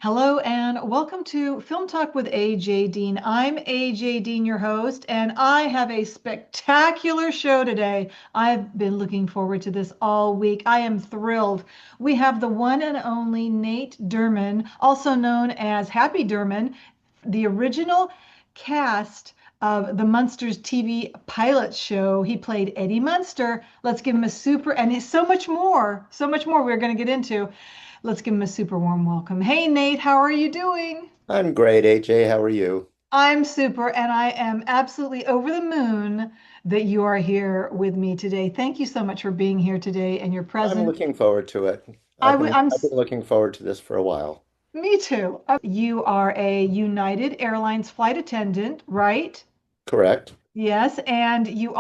Hello and welcome to Film Talk with AJ Dean. I'm AJ Dean, your host, and I have a spectacular show today. I've been looking forward to this all week. I am thrilled. We have the one and only Nate Derman, also known as Happy Derman, the original cast of the Munsters TV pilot show. He played Eddie Munster. Let's give him a super, and it's so much more we're going to get into. Let's give him a super warm welcome. Hey, Nate, how are you doing? I'm great, AJ. How are you? I'm super, and I am absolutely over the moon that you are here with me today. Thank you so much for being here today and your I'm presence. looking forward to it. I I've w- been I'm, I've been looking forward to this for a while. Me too. You are a United Airlines flight attendant, right? Correct. Yes, and you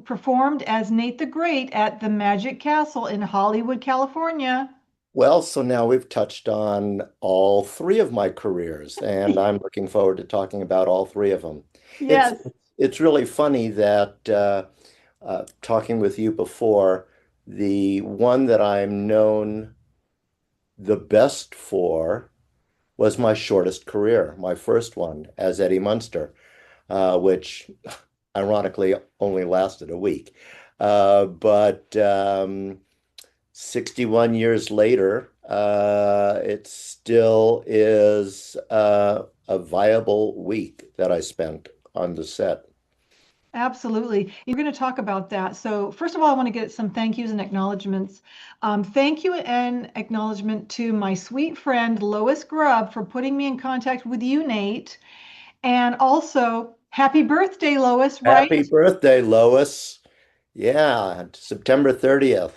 performed as Nate the Great at the Magic Castle in Hollywood, California. Well, so now we've touched on all three of my careers, and I'm looking forward to talking about all three of them. It's Yes. it's really funny that talking with you before, the one that I'm known the best for was my shortest career, my first one as Eddie Munster, which ironically only lasted a week. But 61 years later, it still is a viable week that I spent on the set. Absolutely. You're going to talk about that. So, first of all, I want to get some thank yous and acknowledgments. Thank you and acknowledgement to my sweet friend Lois Grubb for putting me in contact with you, Nate. And also, happy birthday, Lois, Happy right? birthday, Lois. Yeah, September 30th.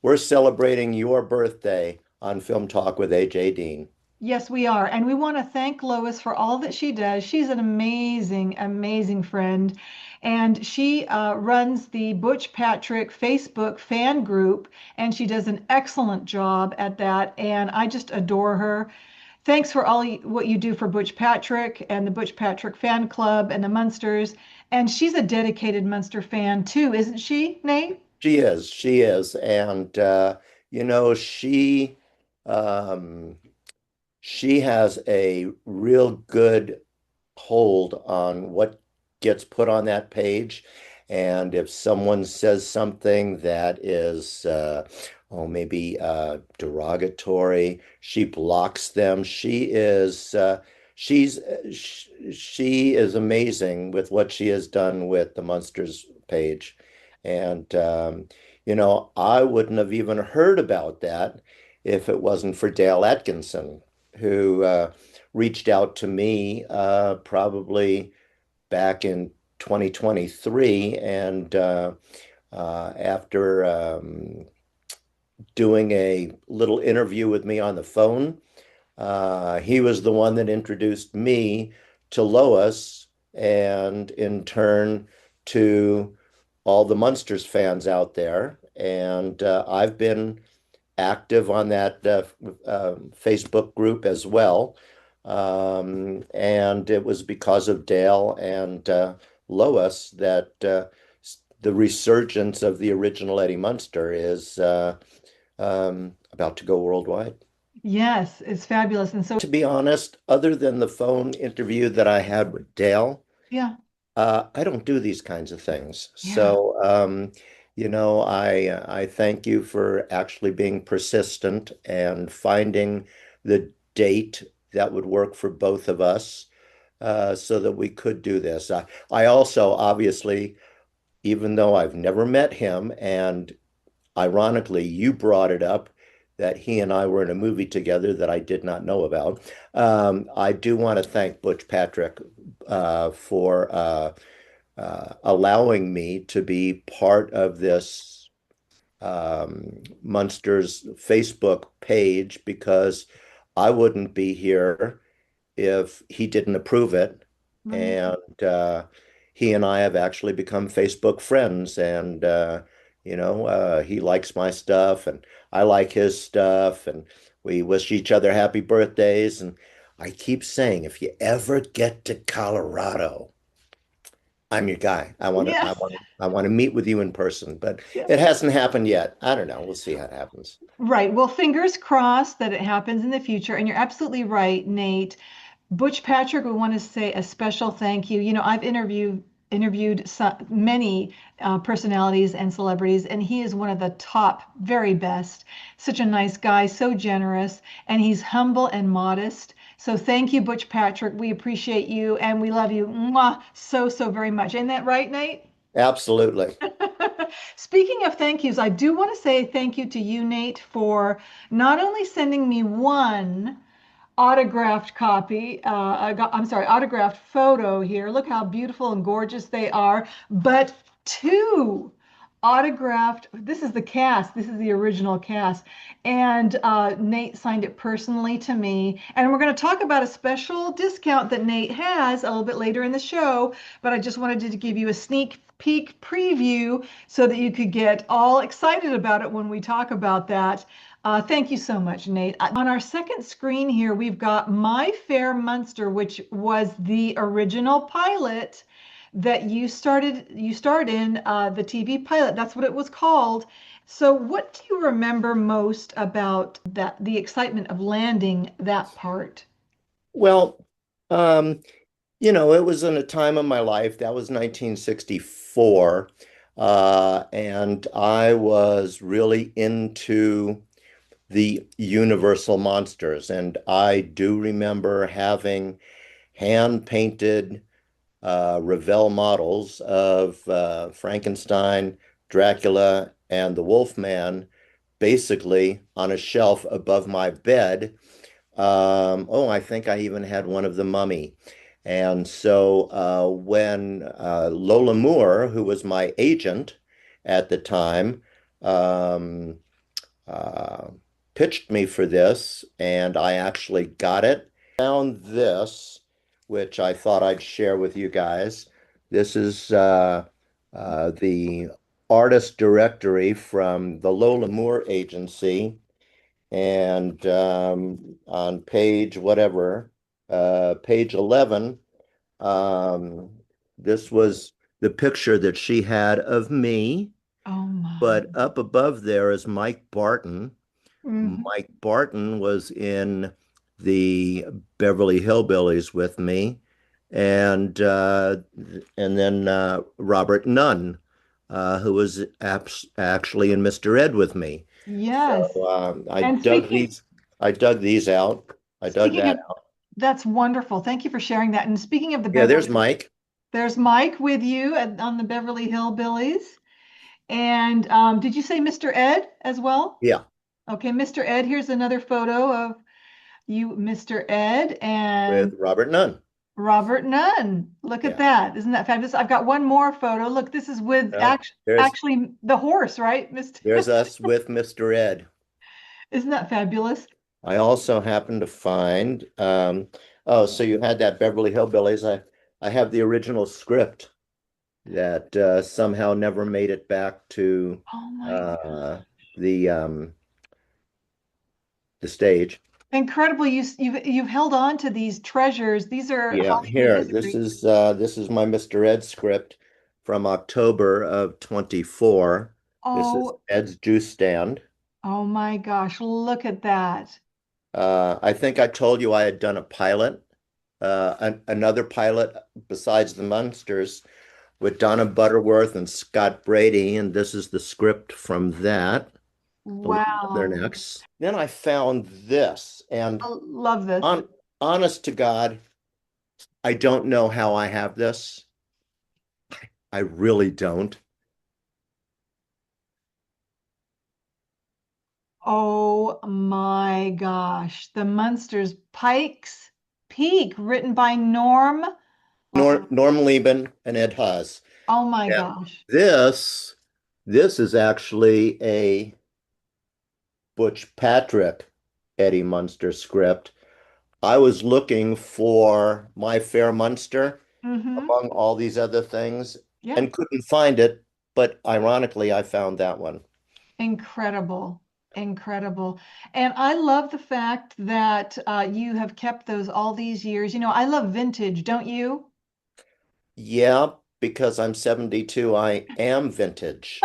We're celebrating your birthday on Film Talk with AJ Dean. Yes, we are. And we want to thank Lois for all that she does. She's an amazing, amazing friend. And she runs the Butch Patrick Facebook fan group, and she does an excellent job at that. And I just adore her. Thanks for what you do for Butch Patrick and the Butch Patrick fan club and the Munsters. And she's a dedicated Munster fan too, isn't she, Nate? She is. And you know, um, she has a real good hold on what gets put on that page. And if someone says something that is, maybe derogatory, she blocks them. She is amazing with what she has done with the Munsters page. And, I wouldn't have even heard about that if it wasn't for Dale Atkinson, who reached out to me probably back in 2023. And after doing a little interview with me on the phone, he was the one that introduced me to Lois and in turn to all the Munsters fans out there. And I've been active on that Facebook group as well. And it was because of Dale and Lois that the resurgence of the original Eddie Munster is about to go worldwide. Yes, it's fabulous. And so, To be honest, other than the phone interview that I had with Dale, yeah, I don't do these kinds of things. yeah. So, I thank you for actually being persistent and finding the date that would work for both of us, so that we could do this. I also, obviously, even though I've never met him, and ironically, you brought it up that he and I were in a movie together that I did not know about. I do want to thank Butch Patrick for allowing me to be part of this Munsters Facebook page, because I wouldn't be here if he didn't approve it. Right. And he and I have actually become Facebook friends. And, he likes my stuff and I like his stuff. And we wish each other happy birthdays. And I keep saying, if you ever get to Colorado, I'm your guy. Yes. I want to meet with you in person, but Yes. it hasn't happened yet. I don't know. We'll see how it happens. Right. Well, fingers crossed that it happens in the future. And you're absolutely right, Nate. Butch Patrick, we want to say a special thank you. I've interviewed many personalities and celebrities, and he is one of the top, very best. Such a nice guy, so generous, and he's humble and modest. So thank you, Butch Patrick. We appreciate you and we love you, mwah, so, so very much. Ain't that right, Nate? Absolutely. Speaking of thank yous, I do want to say thank you to you, Nate, for not only sending me one autographed copy. I'm sorry, autographed photo here. Look how beautiful and gorgeous they are. But two autographed, this is the cast, this is the original cast. And Nate signed it personally to me. And we're going to talk about a special discount that Nate has a little bit later in the show. But I just wanted to give you a sneak peek preview so that you could get all excited about it when we talk about that. Thank you so much, Nate. On our second screen here, we've got My Fair Monster, which was the original pilot that you starred in the TV pilot. That's what it was called. So, what do you remember most about the excitement of landing that part? Well, um, it was in a time of my life, that was 1964, and I was really into the Universal monsters. And I do remember having hand-painted Revell models of Frankenstein, Dracula, and the Wolfman basically on a shelf above my bed. I think I even had one of the Mummy. And so when Lola Moore, who was my agent at the time, um, uh, pitched me for this, and I actually got it. Found this, which I thought I'd share with you guys. This is the artist directory from the Lola Moore Agency, and on page whatever, page 11, um, this was the picture that she had of me, Oh my. but up above there is Mike Barton. Mhm. Mike Barton was in the Beverly Hillbillies with me, and then Robert Nunn, who was actually in Mr. Ed with me. Yes. So And speaking I dug these out. I dug speaking that of out. that's wonderful. Thank you for sharing that. And speaking of the Yeah, Beverly, there's Mike. there's Mike with you on the Beverly Hillbillies. And did you say Mr. Ed as well? Yeah, Okay, Mr. Ed, here's another photo of you, Mr. Ed, and with Robert Nunn. Robert Nunn. Look at Yeah. that. Isn't that fabulous? I've got one more photo. Look, this is with Well, actually the horse, right? Mr. there's us with Mr. Ed. Isn't that fabulous? I also happened to find, oh, so you had that Beverly Hillbillies. I have the original script that somehow never made it back to Oh my uh, the um, the stage. incredible. You've held on to these treasures. These are Yeah, Hollywood here, history. this is my Mr. Ed script from October of 24. This is Oh, Ed's juice stand. oh my gosh, look at that. I think I told you I had done a pilot, another pilot besides the Munsters with Donna Butterworth and Scott Brady, and this is the script from that. Believe they're Wow. next. Then I found this, and I love this. on honest to God, I don't know how I have this. I really don't. Oh my gosh. The Munsters Pikes Peak, written by Norm. Norm Liebman and Ed Haas. Oh my And gosh. this this is actually a Butch Patrick Eddie Munster script. I was looking for My Fair Munster Mm-hmm. among all these other things Yeah. and couldn't find it, but ironically, I found that one. Incredible. Incredible. And I love the fact that you have kept those all these years. I love vintage, don't you? Yeah, because I'm 72, I am vintage.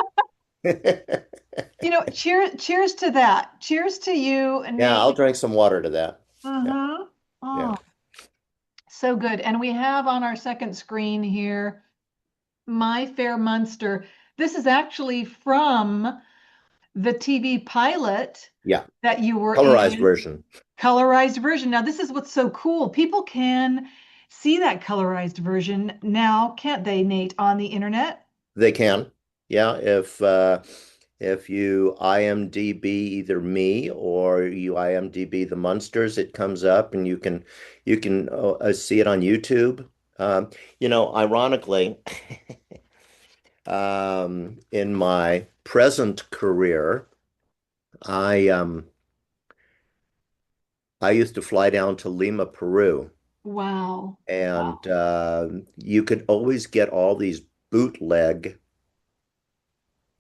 Cheers to that. Cheers to you, Yeah, I'll Nate. drink some water to that. Yeah, Mm-hmm. yeah, Oh, so good. And we have on our second screen here My Fair Monster. This is actually from the TV pilot yeah. that you were Colorized in, version. colorized version. Now, this is what's so cool. People can see that colorized version now, can't they, Nate, on the internet? They can. Yeah, if you IMDb either me or you IMDb the Munsters, it comes up and you can see it on YouTube. Ironically, in my present career, I I used to fly down to Lima, Peru, Wow. and Wow. you could always get all these bootleg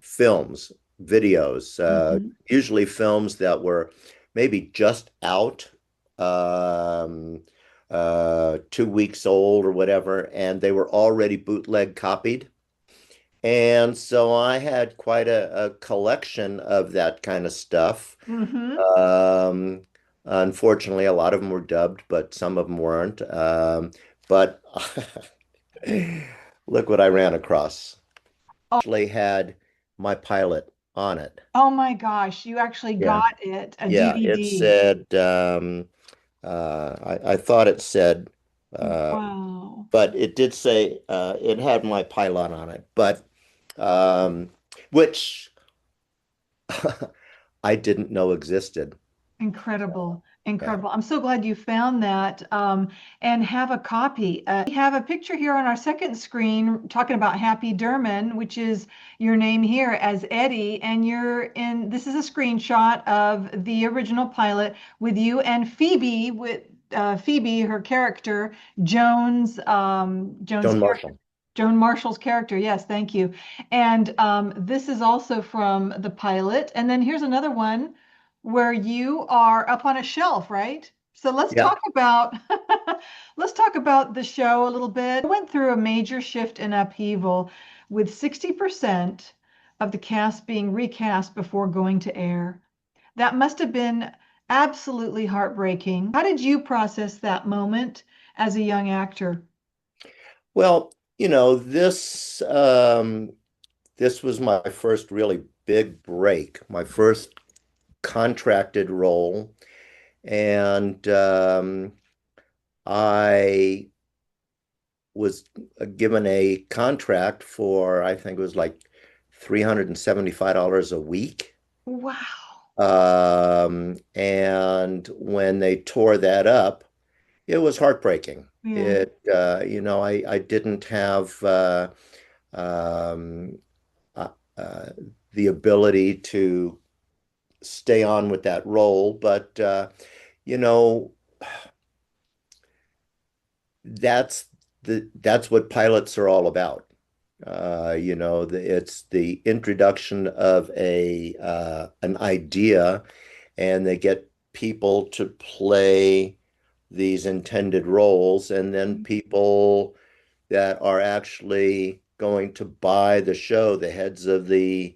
films, videos, Hmm. usually films that were maybe just out, um, 2 weeks old or whatever, and they were already bootleg copied. And so I had quite a collection of that kind of stuff. Hmm. Um, Unfortunately, a lot of them were dubbed, but some of them weren't. But look what I ran across. Actually had my pilot on it. Oh my gosh, you actually Yeah. got it, a Yeah, it DVD. said, I thought it said, uh, Wow. but it did say it had my pilot on it, but um, which I didn't know existed. Incredible. Yeah. Incredible. I'm so glad you found that and have a copy. We have a picture here on our second screen talking about Happy Derman, which is your name here as Eddie. And this is a screenshot of the original pilot with you and Phoebe, Phoebe, her character, Joan's Joan character. Marshall. Joan Marshall's character, yes, thank you. And this is also from the pilot. And then here's another one where you are up on a shelf, right? So let's Yeah. talk about let's talk about the show a little bit. I went through a major shift and upheaval with 60% of the cast being recast before going to air. That must have been absolutely heartbreaking. How did you process that moment as a young actor? Well, this was my first really big break, my first contracted role, and I was given a contract for, I think it was like $375 a week. Wow. And when they tore that up, it was heartbreaking. Yeah, I didn't have um, uh, uh, the ability to stay on with that role, but you know, that's that's what pilots are all about. It's the introduction of a an idea, and they get people to play these intended roles, and then people that are actually going to buy the show, the heads of the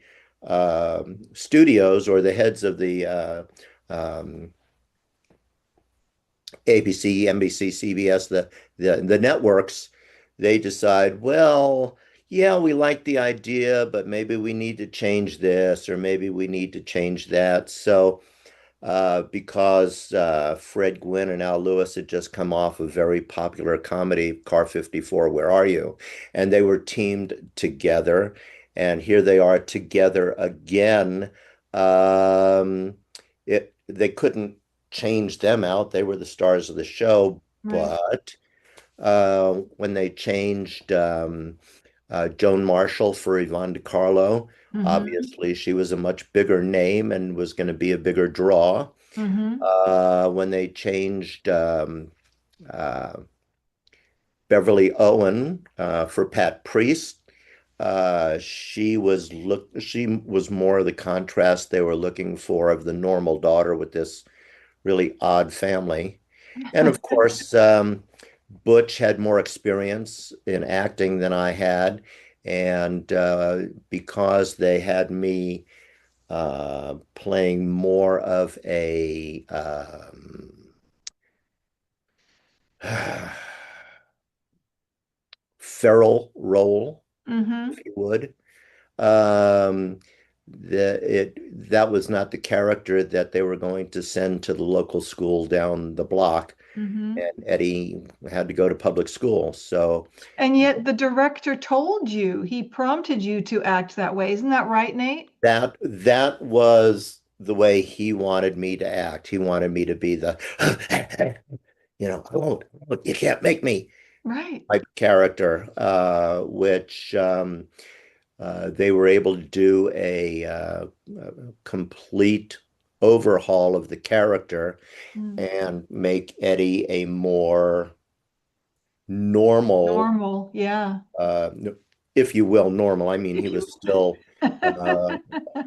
studios or the heads of the um, ABC, NBC, CBS, the networks, they decide, well, yeah, we like the idea, but maybe we need to change this or maybe we need to change that. So because Fred Gwynn and Al Lewis had just come off a very popular comedy, Car 54, Where Are You? And they were teamed together, and here they are together again. Um, they couldn't change them out. They were the stars of the show, right. but when they changed Joan Marshall for Yvonne DiCarlo, Hmm. obviously she was a much bigger name and was going to be a bigger draw. Hmm. When they changed uh, Beverly Owen for Pat Priest, she was more of the contrast they were looking for of the normal daughter with this really odd family. And of course, Butch had more experience in acting than I had, and because they had me playing more of a feral role, Mm-hmm. if you would. Um, that was not the character that they were going to send to the local school down the block, Mm-hmm. and Eddie had to go to public school. So And yet the director told you, he prompted you to act that way. Isn't that right, Nate? that was the way he wanted me to act. He wanted me to be the, I won't, you can't make me Right. type character, which they were able to do a complete overhaul of the character Mm. and make Eddie a more normal, Normal. Yeah. uh, if you will, normal. I mean, he was still uh,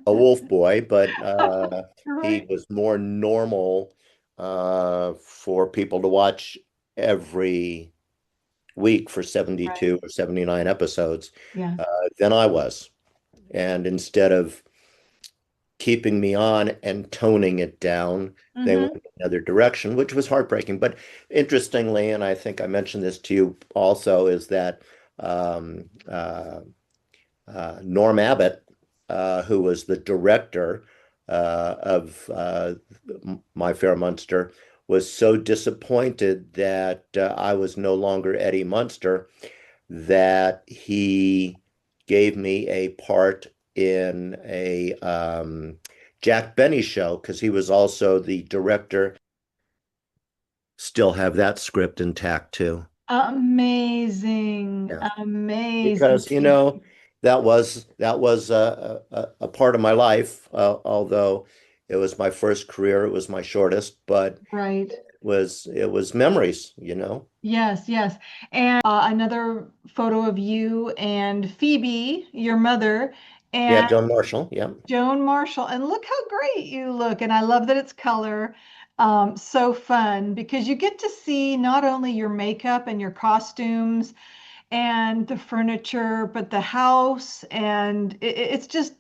a wolf boy, but he Right. was more normal for people to watch every week for Right. 72 or 79 episodes Yeah. uh, than I was. And instead of keeping me on and toning it down, they went Mm-hmm. another direction, which was heartbreaking. But interestingly, and I think I mentioned this to you also, is that um, uh, Norm Abbott, who was the director of My Fair Munster, was so disappointed that I was no longer Eddie Munster that he gave me a part in a Jack Benny show because he was also the director. Still have that script intact too. Amazing. Yeah. Amazing. Because that was a part of my life, although it was my first career, it was my shortest, but Right. it was memories. Yes, yes. And another photo of you and Phoebe, your mother, Yeah, and Joan Marshall. Yeah. Joan Marshall. And look how great you look. And I love that it's color. So fun because you get to see not only your makeup and your costumes and the furniture, but the house. And it's just,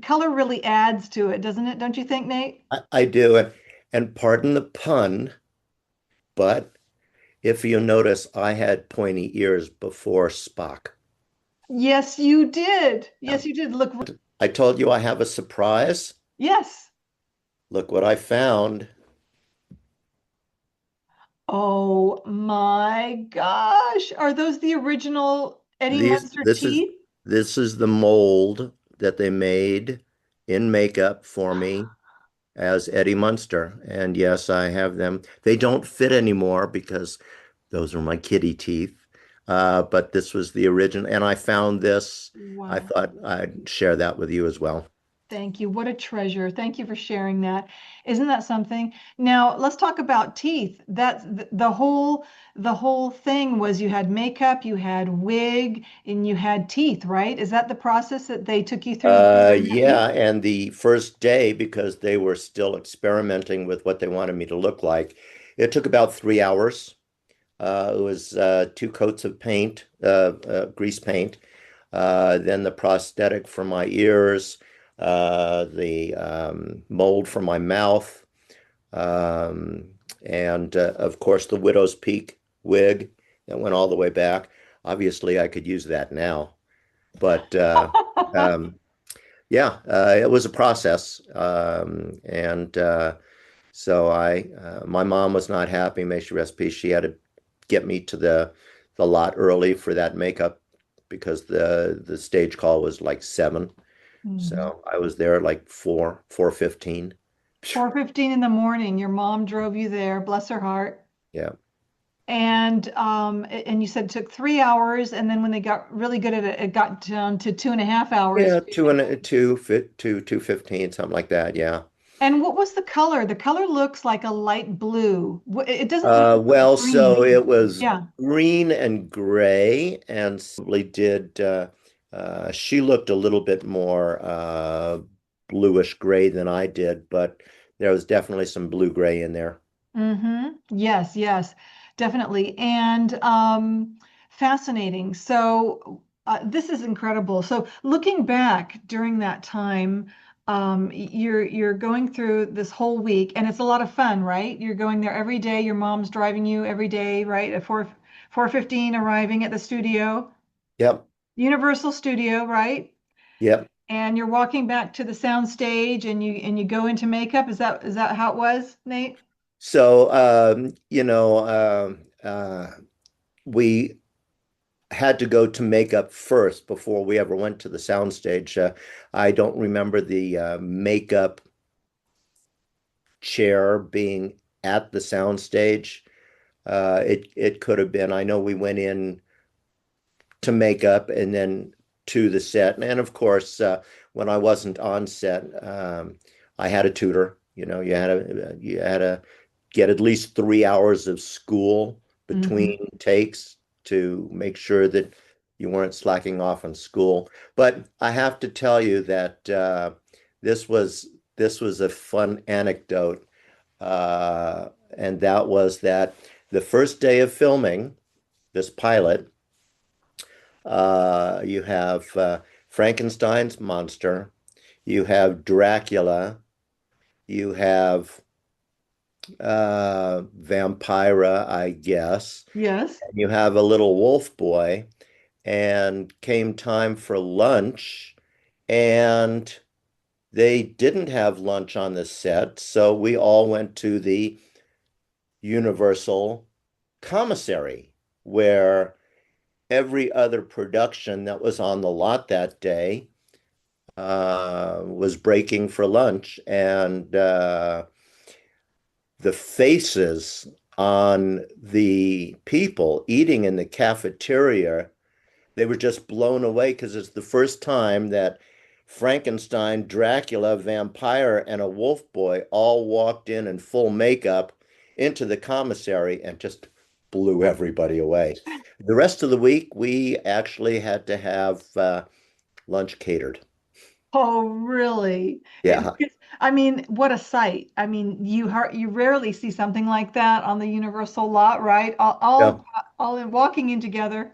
color really adds to it, doesn't it? Don't you think, Nate? I do, and pardon the pun, but if you notice, I had pointy ears before Spock. Yes, you did. Yeah. Yes, you did. Look, I told you I have a surprise. yes. Look what I found. Oh my gosh. Are those the original Eddie These Munster this is teeth? this is the mold that they made in makeup for me as Eddie Munster. And yes, I have them. They don't fit anymore because those are my kitty teeth. But this was the original, and I found this. I Wow. thought I'd share that with you as well. Thank you. What a treasure. Thank you for sharing that. Isn't that something? Now, let's talk about teeth. That's the whole thing was you had makeup, you had wig, and you had teeth, right? Is that the process that they took you through before they met you? Yeah, and the first day, because they were still experimenting with what they wanted me to look like, it took about 3 hours. It was two coats of paint, grease paint, then the prosthetic for my ears, the mold for my mouth, um, and of course the widow's peak wig that went all the way back. Obviously, I could use that now, but um, yeah, it was a process, and so my mom was not happy. May she rest peace. She had to get me to the lot early for that makeup because the stage call was like 7. Mhm. So I was there like 4:15. 4:15 in the morning. Your mom drove you there, bless her heart. Yeah. And you said it took 3 hours, and then when they got really good at it, it got down to 2.5 hours. Yeah, 2:15, something like that. Yeah. And what was the color? The color looks like a light blue. It doesn't look like Well, so green. it was Yeah. green and gray, and probably did. She looked a little bit more bluish gray than I did, but there was definitely some blue gray in there. Mm-hmm. Yes, yes. definitely. And fascinating. So this is incredible. So looking back during that time, you're going through this whole week, and it's a lot of fun, right? You're going there every day. Your mom's driving you every day, right? At 4:15, arriving at the studio, Yep. Universal Studio, right? Yep. And you're walking back to the sound stage, and you go into makeup. Is that how it was, Nate? So, we had to go to makeup first before we ever went to the soundstage. I don't remember the makeup chair being at the soundstage. It could have been. I know we went in to makeup and then to the set. And of course, when I wasn't on set, I had a tutor. You had to get at least 3 hours of school Hmm. between takes to make sure that you weren't slacking off on school. But I have to tell you that this was this was a fun anecdote, and that was that the first day of filming this pilot, you have Frankenstein's monster, you have Dracula, you have Vampira, I guess, Yes. and you have a little wolf boy. And came time for lunch, and they didn't have lunch on the set, so we all went to the Universal commissary where every other production that was on the lot that day was breaking for lunch, and the faces on the people eating in the cafeteria, they were just blown away because it's the first time that Frankenstein, Dracula, vampire, and a wolf boy all walked in full makeup into the commissary and just blew everybody away. The rest of the week, we actually had to have lunch catered. Oh, really? Yeah. I mean, what a sight. I mean, you rarely see something like that on the Universal lot, right? Yeah. All in walking in together.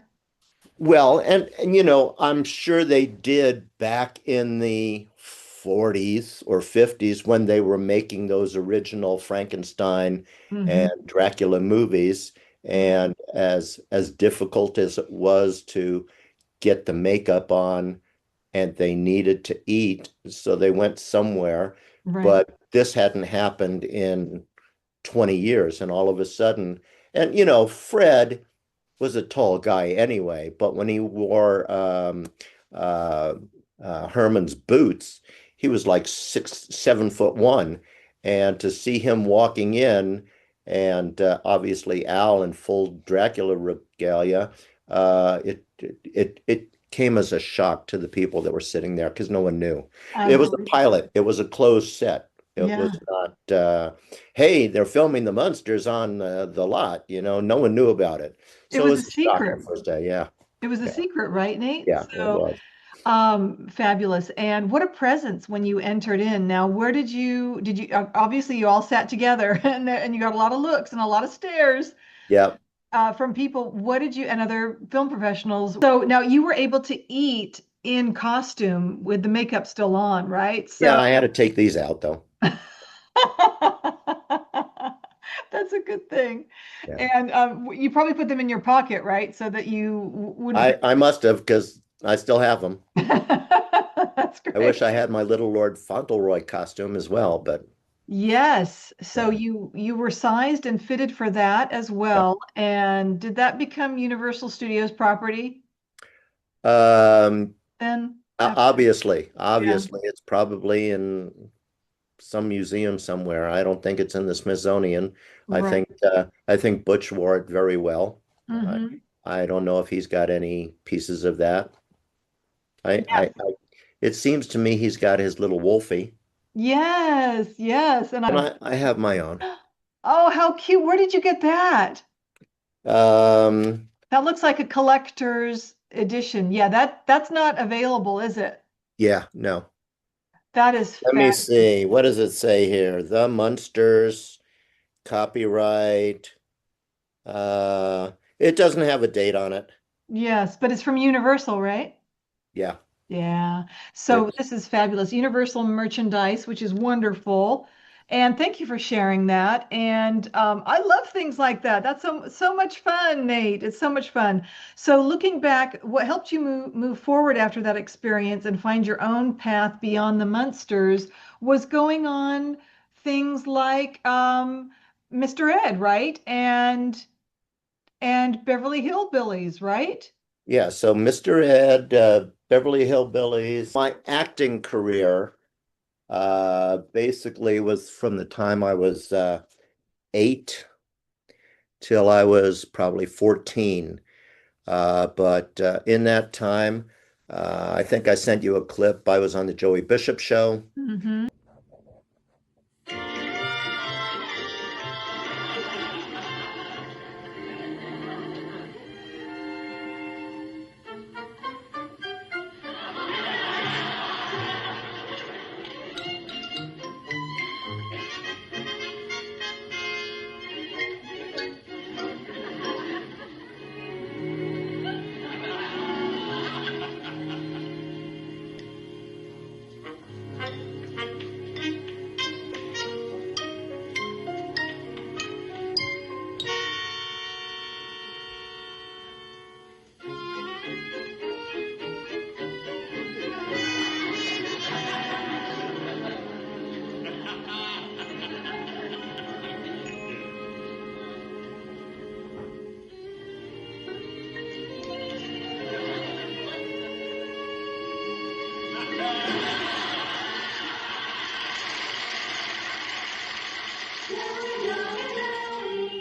Well, and I'm sure they did back in the 40s or 50s when they were making those original Frankenstein Hmm. and Dracula movies. And as difficult as it was to get the makeup on, and they needed to eat, so they went somewhere. Right. But this hadn't happened in 20 years, and all of a sudden, and Fred was a tall guy anyway, but when he wore uh, Herman's boots, he was like 6, 7 foot 1. And to see him walking in, and obviously Al in full Dracula regalia, it came as a shock to the people that were sitting there because no one knew. It was a Unbelievable. pilot. It was a closed set. It was Yeah. not, hey, they're filming the monsters on the lot. No one knew about it. It So it was a was a shock the secret. first day. Yeah. It was a Yeah. secret, right, Nate? Yeah, it So, was. fabulous. And what a presence when you entered in. Now, where did you obviously you all sat together and you got a lot of looks and a lot of stares Yeah. from people. What did you and other film professionals? So now you were able to eat in costume with the makeup still on, right? Yeah, So I had to take these out though. that's a good thing. Yeah. And you probably put them in your pocket, right? So that you wouldn't I must have because I still have them. That's I wish great. I had my little Lord Fauntleroy costume as well, but Yes. So yeah. you were sized and fitted for that as Yeah. well. And did that become Universal Studios property Um, then? obviously, Yeah. it's probably in some museum somewhere. I don't think it's in the Smithsonian. Right. I think Butch wore it very well. I, Hmm. I don't know if he's got any pieces of that. Yes. It seems to me he's got his little Wolfie, Yes. Yes. And and I have my own. oh, how cute. Where did you get that? Um, That looks like a collector's edition. Yeah, that's not available, is it? yeah, no. That is Let me fabulous. see. What does it say here? The Munsters, copyright. It doesn't have a date on it. Yes, but it's from Universal, right? Yeah, Yeah. So it's this is fabulous. Universal merchandise, which is wonderful. And thank you for sharing that. And I love things like that. That's so much fun, Nate. It's so much fun. So looking back, what helped you move forward after that experience and find your own path beyond the Munsters was going on things like Mr. Ed, right? And Beverly Hillbillies, right? yeah. So Mr. Ed, Beverly Hillbillies, my acting career basically was from the time I was 8 till I was probably 14. But in that time, I think I sent you a clip. I was on the Joey Bishop show. Hmm.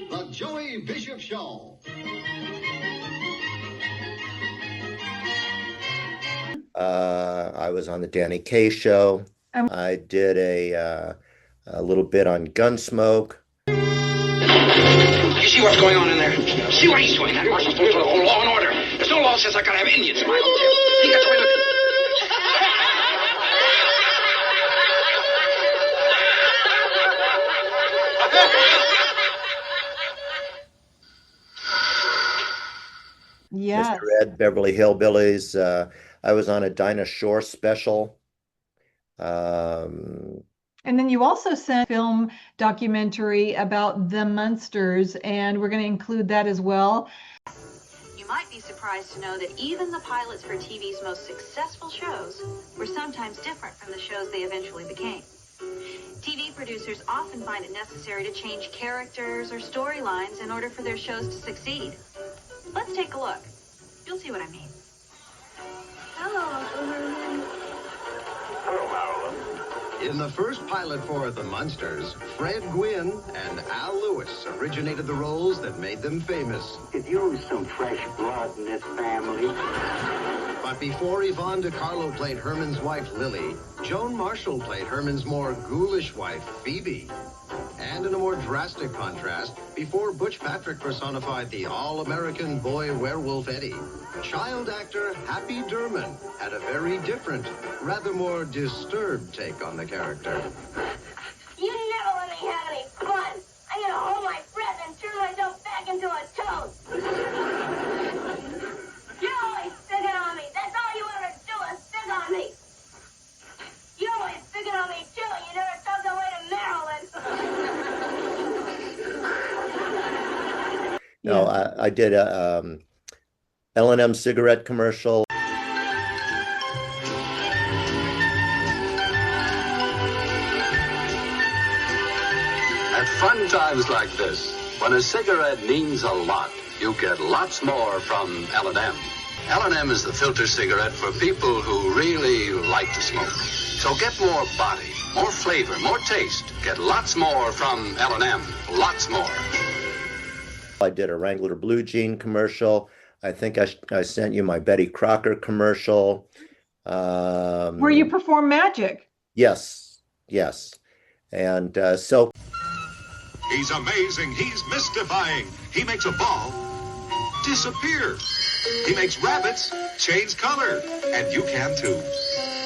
The Joey Bishop Show. I was on the Danny Kaye show. And I did a little bit on Gunsmoke. You see what's going on in there? See why he's doing that? He wants us to live with a whole law and order. There's no law that says I gotta have Indians in my hotel. He gets away with it. yes. Mr. Ed, Beverly Hillbillies. I was on a Dinah Shore special. Um, And then you also sent a film documentary about the Munsters, and we're going to include that as well. You might be surprised to know that even the pilots for TV's most successful shows were sometimes different from the shows they eventually became. TV producers often find it necessary to change characters or storylines in order for their shows to succeed. Let's take a look. You'll see what I mean. Hello, Uncle Herman. In the first pilot for The Munsters, Fred Gwynn and Al Lewis originated the roles that made them famous. Could use some fresh blood in this family. But before Yvonne DiCarlo played Herman's wife, Lily, Joan Marshall played Herman's more ghoulish wife, Phoebe. And in a more drastic contrast, before Butch Patrick personified the all-American boy werewolf Eddie, child actor Happy Derman had a very different, rather more disturbed take on the character. You never let me have any fun. I'm gonna hold my breath and turn myself back into a toad. You're always picking on me. That's all you ever do is pick on me. You're always picking on me too. You never talked away to Maryland. no, I did a L&M cigarette commercial. At fun times like this, when a cigarette means a lot, you get lots more from L&M. L&M is the filter cigarette for people who really like to smoke. So get more body, more flavor, more taste. Get lots more from L&M. Lots more. I did a Wrangler Blue Jean commercial. I think I sent you my Betty Crocker commercial. Where you perform magic. Yes, yes. And so He's amazing. He's mystifying. He makes a ball disappear. He makes rabbits change color. And you can too.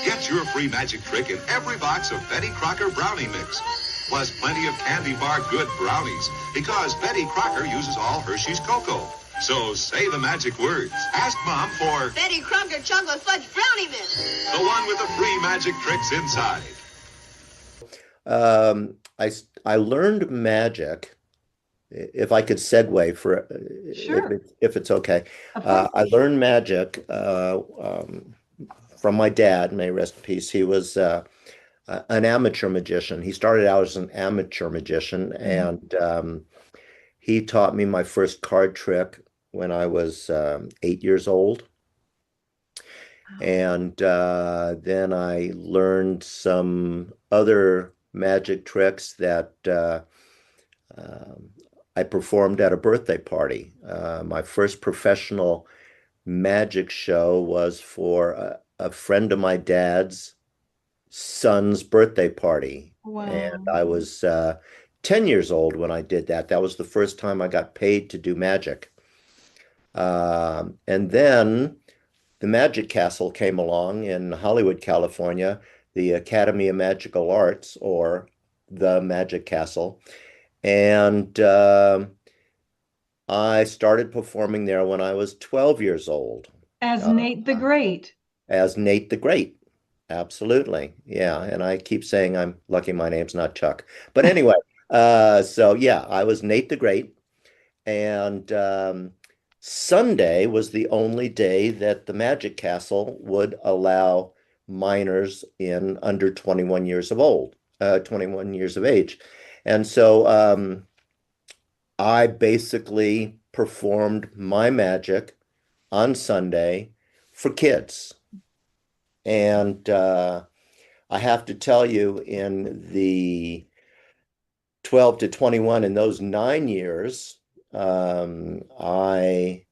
Get your free magic trick in every box of Betty Crocker Brownie Mix. plus plenty of candy bar good brownies, because Betty Crocker uses all Hershey's cocoa. So say the magic words. Ask Mom for Betty Crocker Chocolate Fudge Brownie Mix. the one with the free magic tricks inside. I learned magic, if I could segue for Sure. if it's okay. Of course. I learned magic from my dad, may he rest in peace. He was an amateur magician. He started out as an amateur magician, and he taught me my first card trick when I was 8 years old. And then I learned some other magic tricks that I performed at a birthday party. My first professional magic show was for a friend of my dad's son's birthday party. Wow. And I was 10 years old when I did that. That was the first time I got paid to do magic. And then the Magic Castle came along in Hollywood, California, the Academy of Magical Arts, or the Magic Castle. And I started performing there when I was 12 years old. As Nate the Great. As Nate the Great. Absolutely. Yeah. And I keep saying I'm lucky my name's not Chuck. But anyway, so yeah, I was Nate the Great. And Sunday was the only day that the Magic Castle would allow minors in under 21 years of age. And so I basically performed my magic on Sunday for kids. And I have to tell you, in the 12 to 21, in those 9 years, I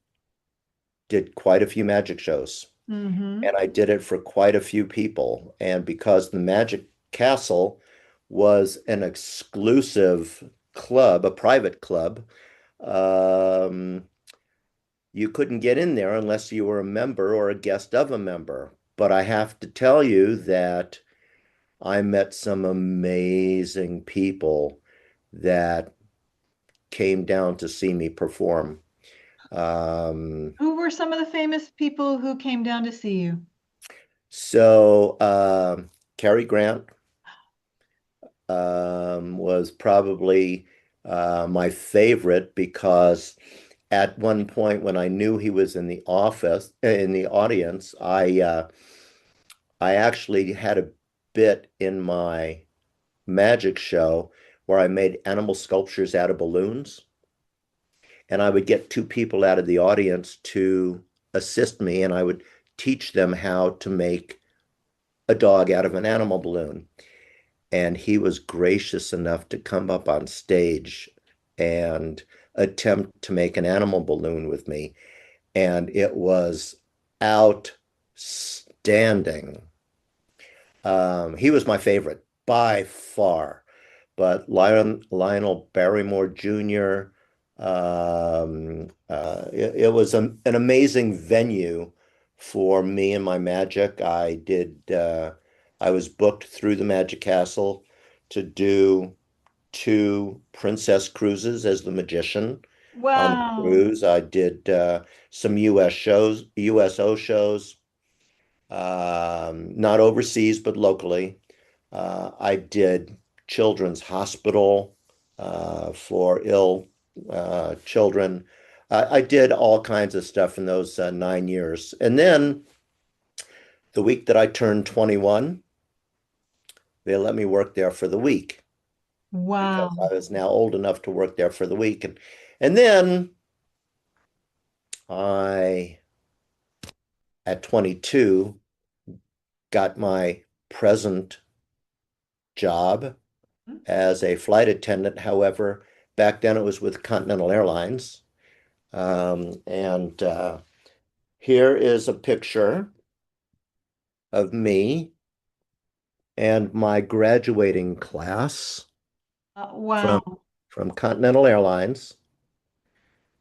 did quite a few magic shows. And I did it for quite a few people. And because the Magic Castle was an exclusive club, a private club, you couldn't get in there unless you were a member or a guest of a member. But I have to tell you that I met some amazing people that came down to see me perform. Who were some of the famous people who came down to see you? So Cary Grant was probably my favorite, because at one point when I knew he was in the audience, I actually had a bit in my magic show where I made animal sculptures out of balloons. And I would get two people out of the audience to assist me, and I would teach them how to make a dog out of an animal balloon. And he was gracious enough to come up on stage and attempt to make an animal balloon with me. And it was outstanding. He was my favorite by far. But Lionel Barrymore Jr., it was an amazing venue for me and my magic. I was booked through the Magic Castle to do 2 princess cruises as the magician. On the cruise. I did some USO shows, not overseas, but locally. I did Children's Hospital for ill children. I did all kinds of stuff in those 9 years. And then the week that I turned 21, they let me work there for the week. Wow. Because I was now old enough to work there for the week. And then I, at 22, got my present job as a flight attendant. However, back then it was with Continental Airlines. And here is a picture of me and my graduating class Wow. from Continental Airlines.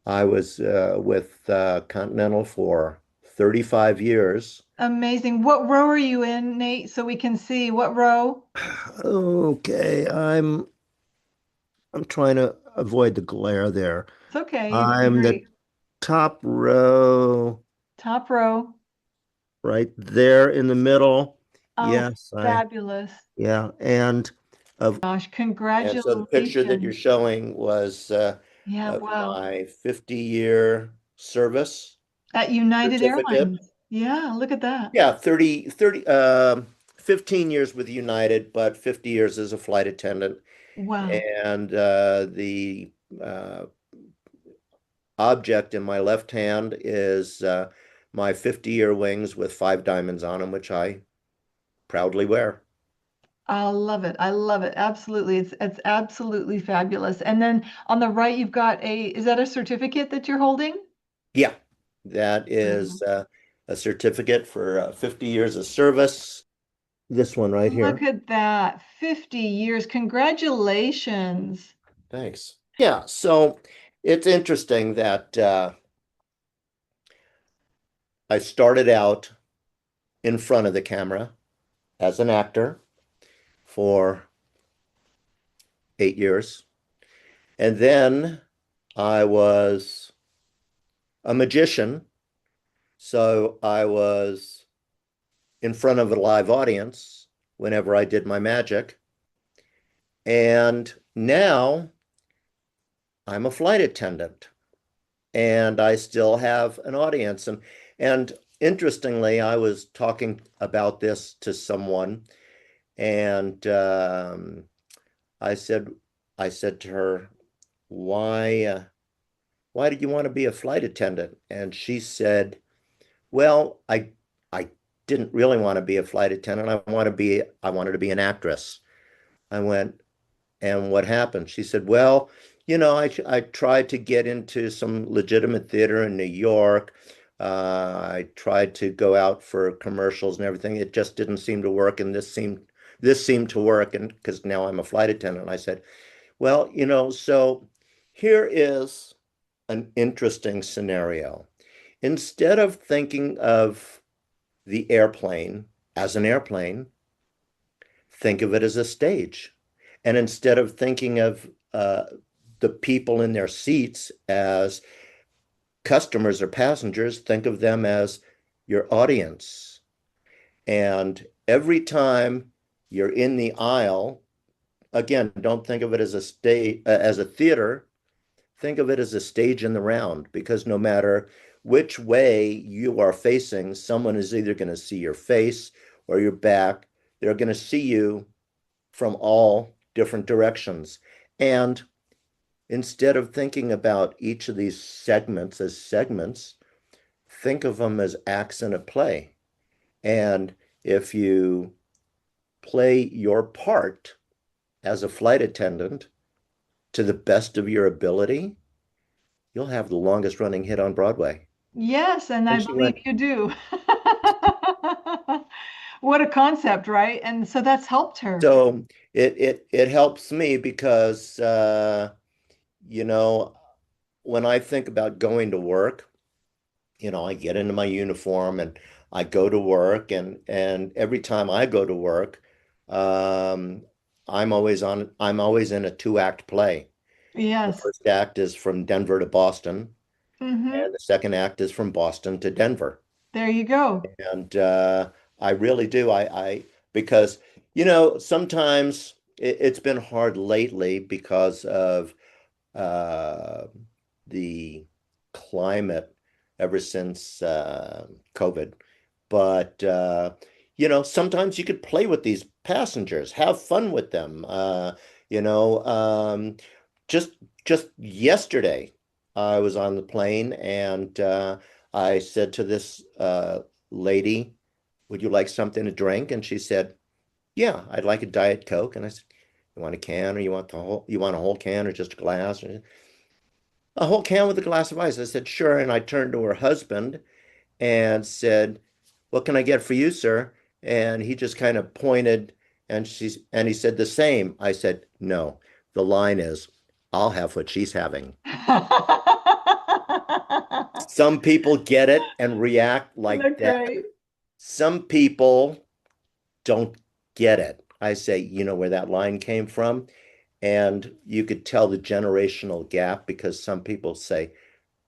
I was with Continental for 35 years. Amazing. What row are you in, Nate, so we can see what row? Okay, I'm I'm trying to avoid the glare there. It's okay. You're doing I'm the great. top row Top row. right there in the middle. Oh, Yes, fabulous. yeah. Gosh, And so the picture that you're congratulations. showing was Yeah, of wow. my 50-year service At United certificate. Airlines. Yeah, look at that. Yeah, 15 years with United, but 50 years as a flight attendant. Wow. And the uh, object in my left hand is my 50-year wings with 5 diamonds on them, which I proudly wear. I love it. I love it. Absolutely. It's absolutely fabulous. And then on the right, you've got is that a certificate that you're holding? Yeah, that Wow. is a certificate for 50 years of service. This one right Look here. at that. 50 years. Congratulations. Thanks. Yeah, so it's interesting that I started out in front of the camera as an actor for 8 years. And then I was a magician. So I was in front of a live audience whenever I did my magic. And now I'm a flight attendant and I still have an audience. And interestingly, I was talking about this to someone and I said, I said to her, why did you want to be a flight attendant? And she said, well, I didn't really want to be a flight attendant. I wanted to be an actress. I went, and what happened? She said, well, I tried to get into some legitimate theater in New York. I tried to go out for commercials and everything. It just didn't seem to work, and this seemed to work, and because now I'm a flight attendant. I said, well, so here is an interesting scenario. Instead of thinking of the airplane as an airplane, think of it as a stage. And instead of thinking of the people in their seats as customers or passengers, think of them as your audience. And every time you're in the aisle, again, don't think of it as a theater. Think of it as a stage in the round, because no matter which way you are facing, someone is either going to see your face or your back. They're going to see you from all different directions. And instead of thinking about each of these segments as segments, think of them as acts in a play. And if you play your part as a flight attendant to the best of your ability, you'll have the longest running hit on Broadway. Yes, and I And she believe went, you do. What a concept, right? And so that's helped her. so it helps me because you know, when I think about going to work, I get into my uniform and I go to work and every time I go to work, um, I'm always in a 2-act play. The Yes. first act is from Denver to Boston, Hmm. and the second act is from Boston to Denver. There you go. And I really do. Because, sometimes it's been hard lately because of uh, the climate ever since COVID. But, sometimes you could play with these passengers, have fun with them. You know, just just yesterday, I was on the plane and I said to this lady, "Would you like something to drink?" And she said, "Yeah, I'd like a Diet Coke." And I said, "You want a can, or you want a whole can, or just a glass?" A whole can with a glass of ice. I said, "Sure." And I turned to her husband and said, "What can I get for you, sir?" And he just kind of pointed and he said the same. I said, "No." The line is, "I'll have what she's having." Some people get it and react Isn't like that that. great? Some people don't get it. I say, you know where that line came from? And you could tell the generational gap because some people say,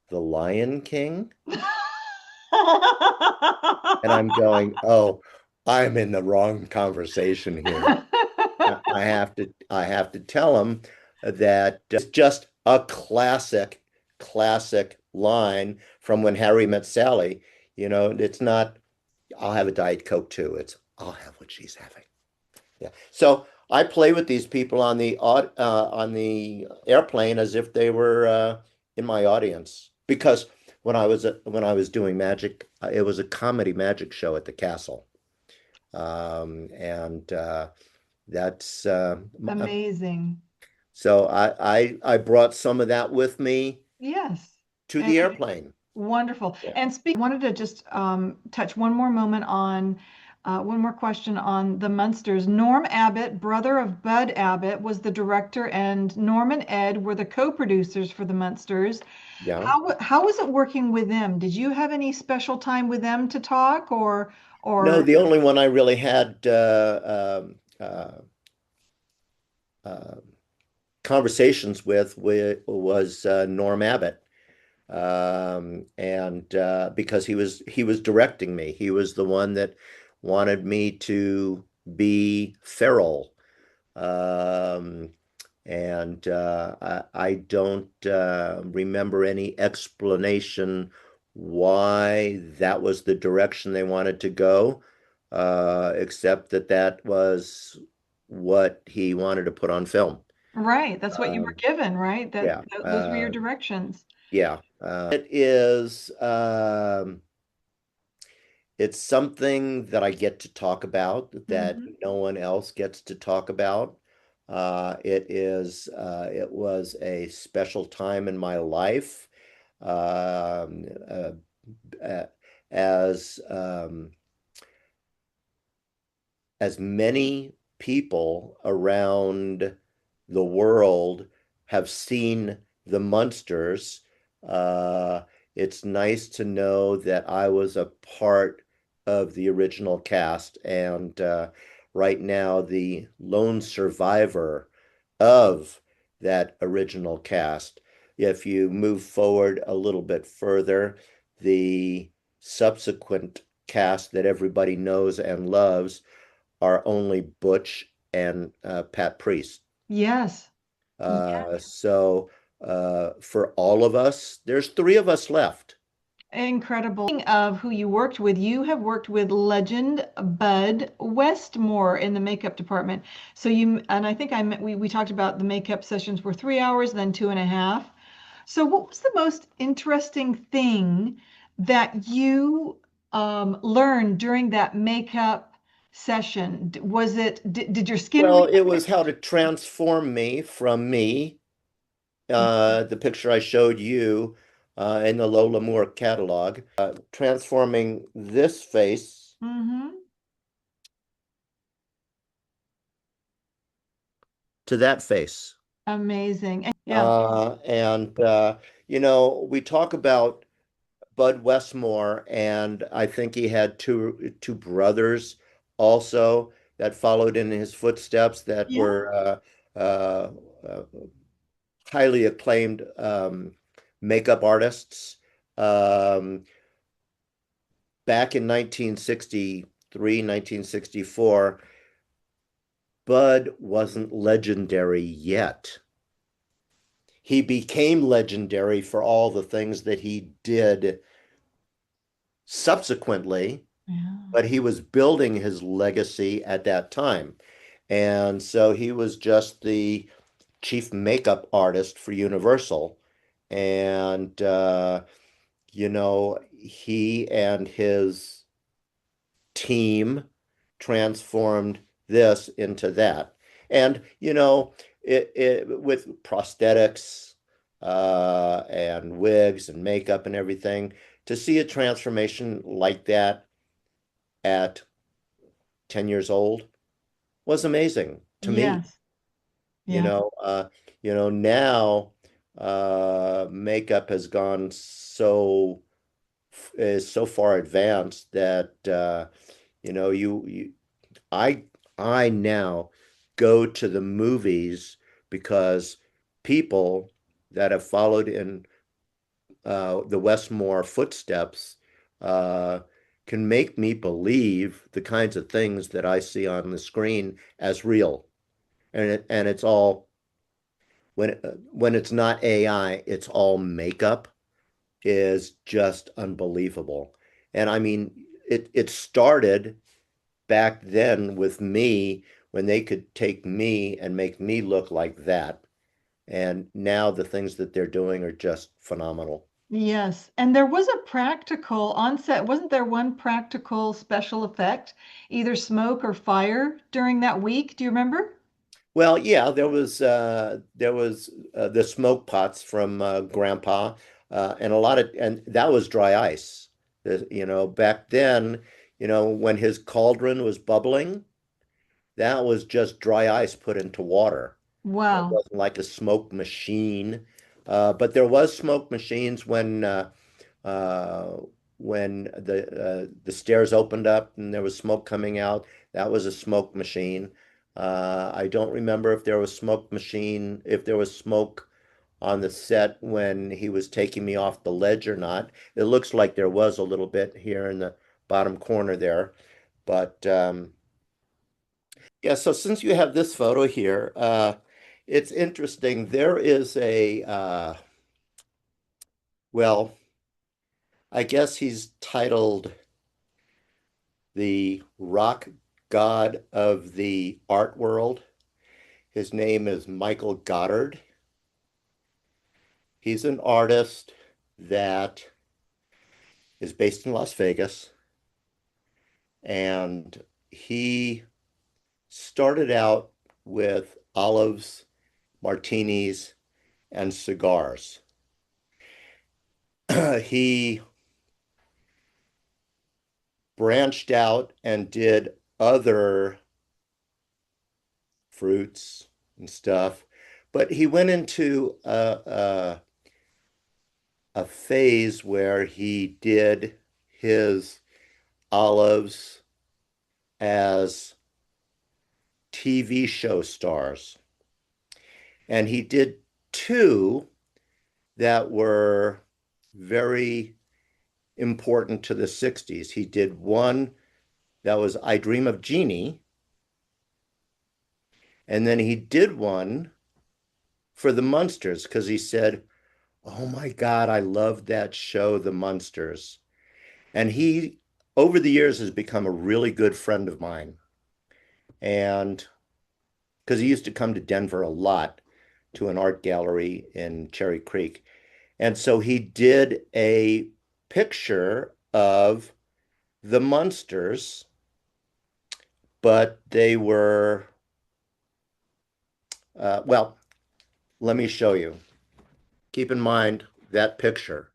The Lion King? And I'm going, oh, I'm in the wrong conversation here. I have to tell them that it's just a classic line from When Harry Met Sally. It's not, I'll have a Diet Coke too. It's, I'll have what she's having. Yeah. So I play with these people on the airplane as if they were in my audience because when I was doing magic, it was a comedy magic show at the castle, and that's Amazing. so I brought some of that with me Yes. to And the airplane. wonderful. Yeah. And wanted to just touch one more moment on one more question on the Munsters. Norm Abbott, brother of Bud Abbott, was the director, and Norm and Ed were the co-producers for the Munsters. Yeah. How was it working with them? Did you have any special time with them to talk, No, or the only one I really had uh, conversations with was Norm Abbott, and because he was directing me, he was the one that wanted me to be feral, um, and I don't remember any explanation why that was the direction they wanted to go, except that that was what he wanted to put on film. right? That's what you were Um, given, right? yeah, Those were your directions. yeah. It's something that I get to talk about that Mhm. no one else gets to talk about. It was a special time in my life. Um, uh, uh, as as many people around the world have seen the Munsters, uh, it's nice to know that I was a part of the original cast, and right now the lone survivor of that original cast. If you move forward a little bit further, the subsequent cast that everybody knows and loves are only Butch and Pat Priest. Yes. For all of us, there's three of us left. Incredible. Speaking of who you worked with, you have worked with legend Bud Westmore in the makeup department. So and I think we talked about the makeup sessions were 3 hours, then 2.5. So what was the most interesting thing that you learned during that makeup session? Did your skin Well, it react? was how to transform me from me, the picture I showed you in the Lola Moore catalog, transforming this face Mm-hmm. to that face. Amazing. And yeah. We talk about Bud Westmore, and I think he had two brothers also that followed in his footsteps that Yeah. were uh, highly acclaimed makeup artists. Um, Back in 1963, 1964, Bud wasn't legendary yet. He became legendary for all the things that he did subsequently, Yeah. but he was building his legacy at that time. And so he was just the chief makeup artist for Universal. And, he and his team transformed this into that. And, with prosthetics and wigs and makeup and everything, to see a transformation like that at 10 years old was amazing to me. Yes. You Yeah. know, uh, now makeup has gone is so far advanced that you know you I now go to the movies because people that have followed in the Westmore footsteps uh, can make me believe the kinds of things that I see on the screen as real. And it's all when it's not AI, it's all makeup is just unbelievable. And I mean, it started back then with me when they could take me and make me look like that. And now the things that they're doing are just phenomenal. Yes, and there was a practical onset. Wasn't there one practical special effect, either smoke or fire during that week? Do you remember? Well, yeah, there was the smoke pots from Grandpa, and a lot of and that was dry ice. You know, back then, you know, when his cauldron was bubbling, that was just dry ice put into water. It Wow. wasn't like a smoke machine, but there was smoke machines uh, when the stairs opened up and there was smoke coming out. That was a smoke machine. I don't remember if there was smoke on the set when he was taking me off the ledge or not. It looks like there was a little bit here in the bottom corner there, but yeah. So since you have this photo here, it's interesting. There is well, I guess he's titled the rock god of the art world. His name is Michael Goddard. He's an artist that is based in Las Vegas, and he started out with olives, martinis, and cigars. He branched out and did other fruits and stuff, but he went into a phase where he did his olives as TV show stars. And he did two that were very important to the 60s. He did one that was I Dream of Jeannie, and then he did one for the Munsters because he said, "Oh my God, I loved that show, The Munsters." And he, over the years, has become a really good friend of mine. And because he used to come to Denver a lot to an art gallery in Cherry Creek. And so he did a picture of the Munsters, but they were, well, let me show you. Keep in mind that picture.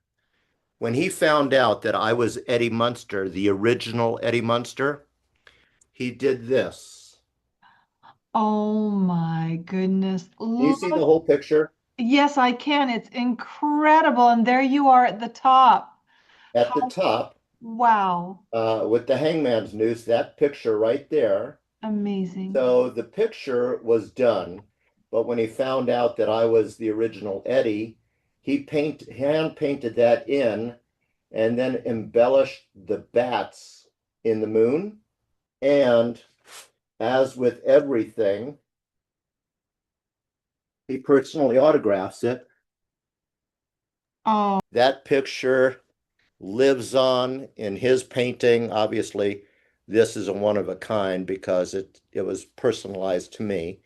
When he found out that I was Eddie Munster, the original Eddie Munster, he did this. Oh my goodness. Do you see the Look, whole picture? yes, I can. It's incredible. And there you are at the top. At the How, top, wow. with the hangman's noose, that picture right there. Amazing. So the picture was done, but when he found out that I was the original Eddie, he hand painted that in and then embellished the bats in the moon. And as with everything, he personally autographs it. Oh, That picture lives on in his painting. Obviously, this is a one of a kind because it was personalized to me.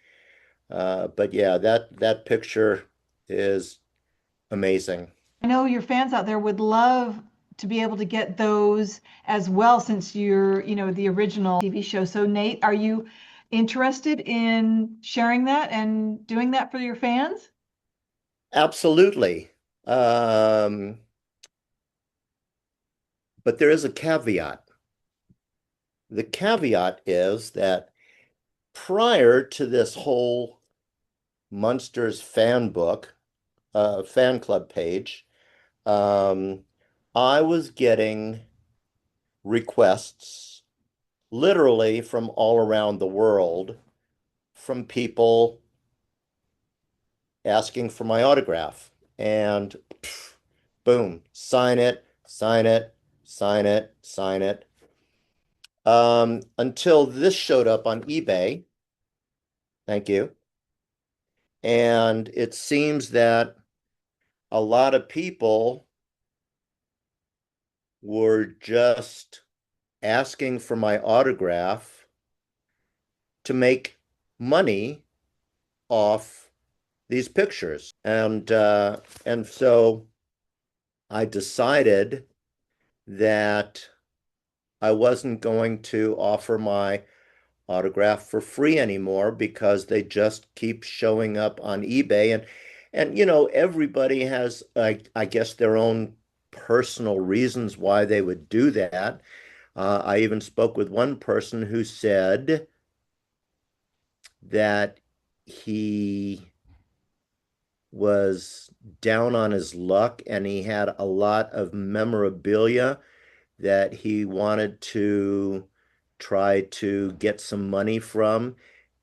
But yeah, that picture is amazing. I know your fans out there would love to be able to get those as well since you're, the original TV show. So Nate, are you interested in sharing that and doing that for your fans? Absolutely. Um, but there is a caveat. The caveat is that prior to this whole Munsters fan book, fan club page, um, I was getting requests literally from all around the world from people asking for my autograph. And boom, sign it, sign it, sign it, sign it. Until this showed up on eBay. Thank you. And it seems that a lot of people were just asking for my autograph to make money off these pictures. And so I decided that I wasn't going to offer my autograph for free anymore because they just keep showing up on eBay. And everybody has, I guess, their own personal reasons why they would do that. I even spoke with one person who said that he was down on his luck and he had a lot of memorabilia that he wanted to try to get some money from.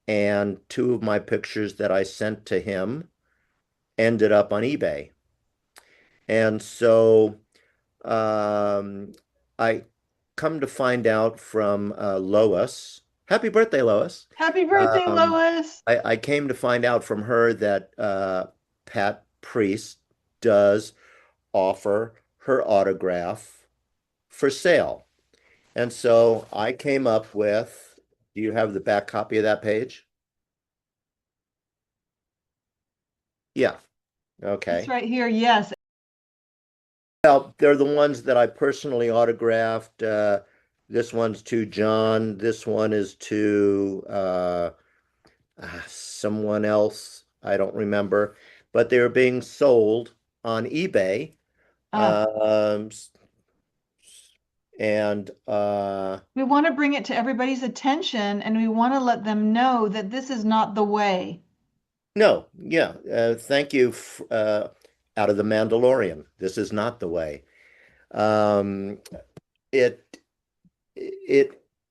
And two of my pictures that I sent to him ended up on eBay. And so I come to find out from Lois. Happy birthday, Lois. Happy birthday, Lois. I came to find out from her that Pat Priest does offer her autograph for sale. And so I came up with, do you have the back copy of that page? Yeah. Okay. It's right here. Yes. Well, they're the ones that I personally autographed. This one's to John. This one is to someone else. I don't remember, but they're being sold on eBay. And we want to bring it to everybody's attention, and we want to let them know that this is not the way. No, yeah. Thank you. Out of The Mandalorian. This is not the way.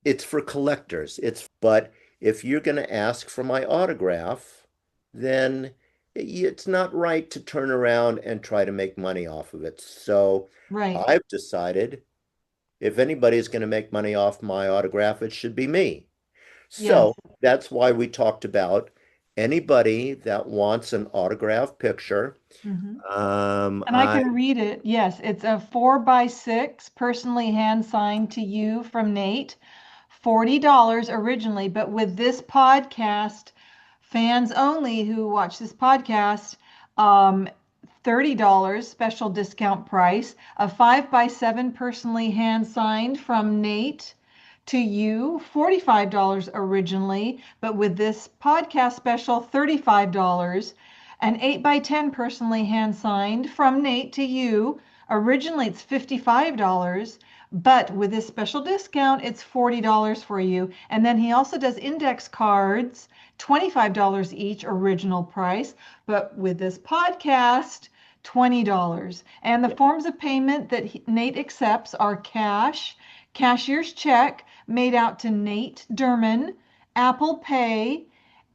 It's for collectors. But if you're going to ask for my autograph, then it's not right to turn around and try to make money off of it. So I've decided if anybody's going to make money off my autograph, it should be me. So that's why we talked about anybody that wants an autograph picture. And I can read it. Yes, it's a 4x6 personally hand signed to you from Nate. $40 originally, but with this podcast, fans only who watch this podcast, $30 special discount price. A 5x7 personally hand signed from Nate to you, $45 originally, but with this podcast special, $35. An 8x10 personally hand signed from Nate to you. Originally, it's $55, but with this special discount, it's $40 for you. And then he also does index cards, $25 each, original price, but with this podcast, $20. And the forms of payment that Nate accepts are cash, cashier's check made out to Nate Derman, ApplePay,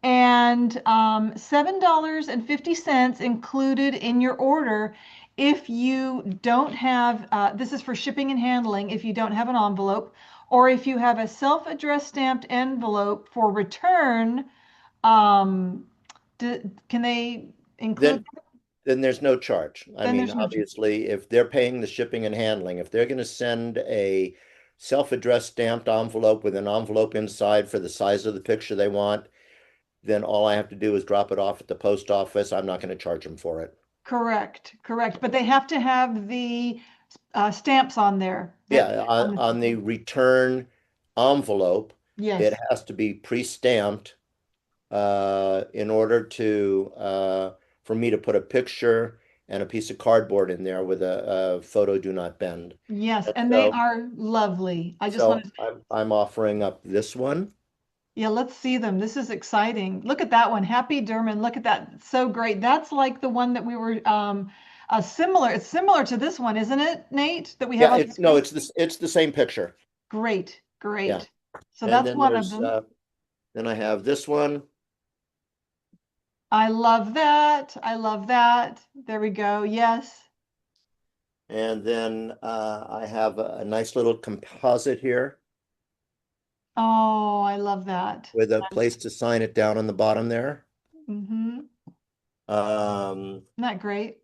and $7.50 included in your order. If you don't have, this is for shipping and handling, if you don't have an envelope, or if you have a self-addressed stamped envelope for return, can they include that? Then there's no charge. I mean, obviously, if they're paying the shipping and handling, if they're going to send a self-addressed stamped envelope with an envelope inside for the size of the picture they want, then all I have to do is drop it off at the post office. I'm not going to charge them for it. Correct. But they have to have the stamps on there. Yeah, on the return envelope, it has to be pre-stamped in order for me to put a picture and a piece of cardboard in there with a photo do not bend. Yes, and they are lovely. I'm offering up this one. Yeah, let's see them. This is exciting. Look at that one. Happy Derman. Look at that. It's so great. That's like the one that we were similar. It's similar to this one, isn't it, Nate? That we have. Yeah, it's the same picture. Great. Yeah. So that's one of them. Then I have this one. I love that. I love that. There we go. Yes. And then I have a nice little composite here Oh, I love that. with a place to sign it down on the bottom there. Mm-hmm. Um, Isn't that great?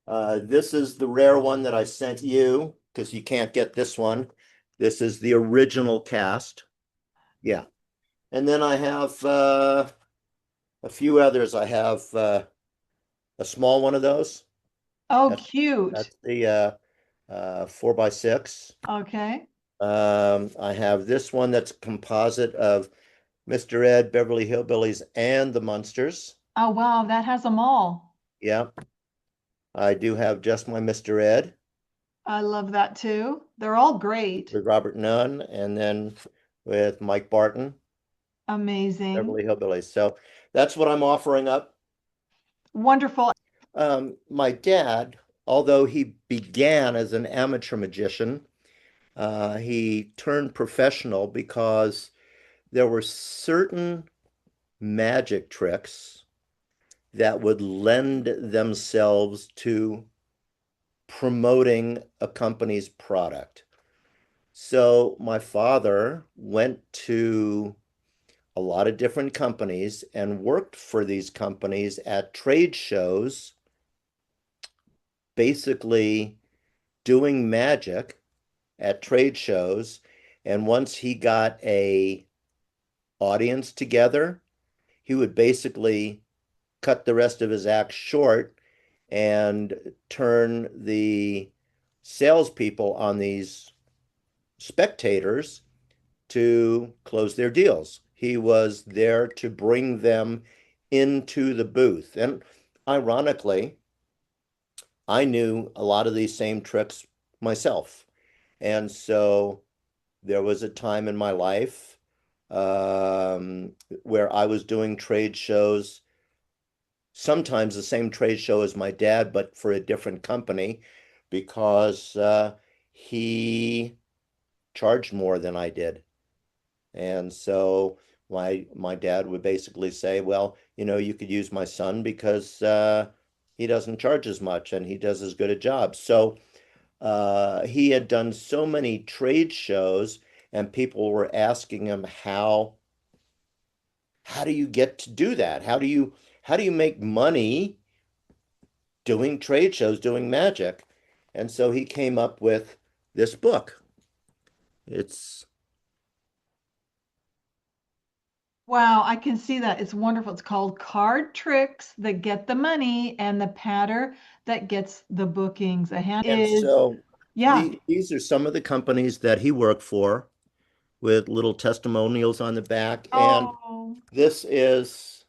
this is the rare one that I sent you because you can't get this one. This is the original cast. Yeah. And then I have a few others. I have a small one of those. Oh, That's cute. that's the 4x6. Okay. I have this one that's a composite of Mr. Ed, Beverly Hillbillies, and the Munsters. Oh, wow. That has them all. Yeah. I do have just my Mr. Ed I love that too. They're all great. with Robert Nunn, and then with Mike Barton, Amazing. Beverly Hillbillies. So that's what I'm offering up. Wonderful. My dad, although he began as an amateur magician, he turned professional because there were certain magic tricks that would lend themselves to promoting a company's product. So my father went to a lot of different companies and worked for these companies at trade shows, basically doing magic at trade shows. And once he got a audience together, he would basically cut the rest of his act short and turn the salespeople on these spectators to close their deals. He was there to bring them into the booth. And ironically, I knew a lot of these same tricks myself. And so there was a time in my life where I was doing trade shows, sometimes the same trade show as my dad, but for a different company because he charged more than I did. And so my dad would basically say, well, you could use my son because he doesn't charge as much and he does as good a job. So he had done so many trade shows and people were asking him how do you get to do that? How do you make money doing trade shows, doing magic? And so he came up with this book. It's Wow, I can see that. It's wonderful. It's called Card Tricks That Get the Money and the Patter That Gets the Bookings. A hand and is, so yeah. these are some of the companies that he worked for with little testimonials on the back. And Oh. this is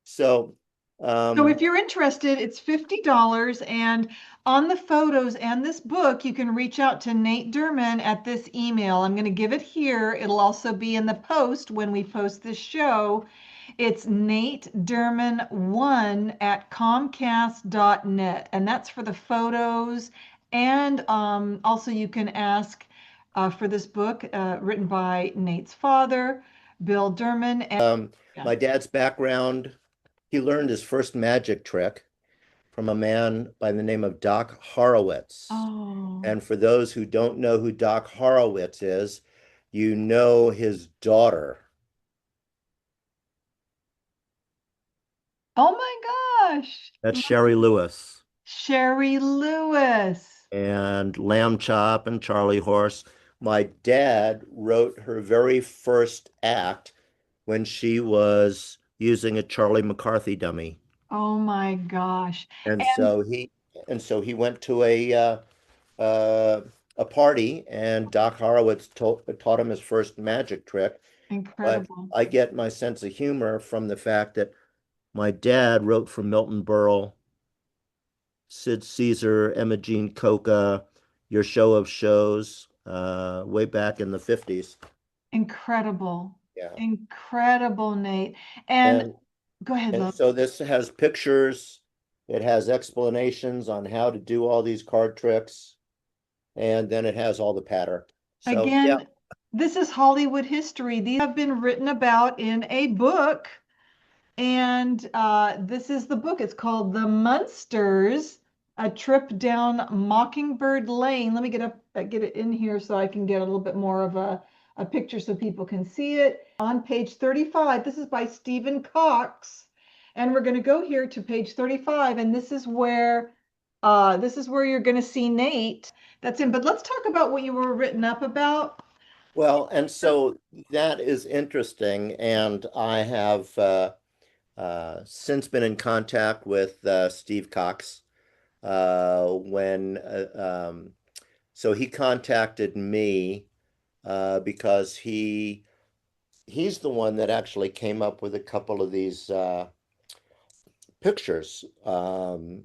so So if you're interested, it's $50. And on the photos and this book, you can reach out to Nate Derman at this email. I'm going to give it here. It'll also be in the post when we post this show. It's Nate Derman1 at Comcast.net. And that's for the photos. And also you can ask for this book written by Nate's father, Bill Derman. And my dad's background, he learned his first magic trick from a man by the name of Doc Horowitz. oh. And for those who don't know who Doc Horowitz is, you know his daughter. Oh my gosh. That's Sherry Lewis. Sherry Lewis. And Lamb Chop and Charlie Horse. My dad wrote her very first act when she was using a Charlie McCarthy dummy. Oh my gosh. And And so he went to a party and Doc Horowitz taught him his first magic trick. But incredible. I get my sense of humor from the fact that my dad wrote for Milton Berle, Sid Caesar, Emma Jean Coca, Your Show of Shows, way back in the 50s. Incredible. Yeah. Incredible, Nate. And go ahead, And love. so this has pictures, it has explanations on how to do all these card tricks, and then it has all the patter. So yeah, Again, This is Hollywood history. These have been written about in a book. And this is the book. It's called The Munsters, A Trip Down Mockingbird Lane. Let me get it in here so I can get a little bit more of a picture so people can see it. On page 35, this is by Stephen Cox. And we're going to go here to page 35, and this is where you're going to see Nate. That's in. But let's talk about what you were written up about. Well, and so that is interesting, and I have since been in contact with Steve Cox when so he contacted me because he's the one that actually came up with a couple of these pictures, and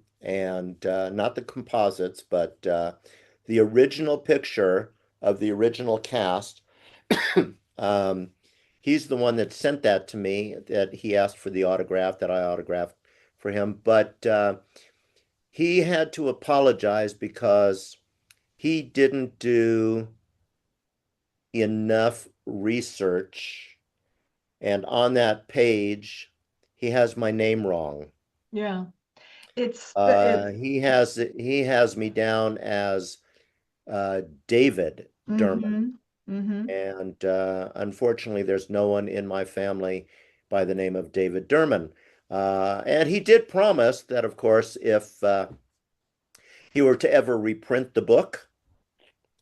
not the composites, but the original picture of the original cast. um, he's the one that sent that to me, that he asked for the autograph, that I autographed for him. But he had to apologize because he didn't do enough research. And on that page, he has my name wrong. Yeah. It's He has me down as David Derman. And unfortunately, there's no one in my family by the name of David Derman. And he did promise that, of course, if he were to ever reprint the book,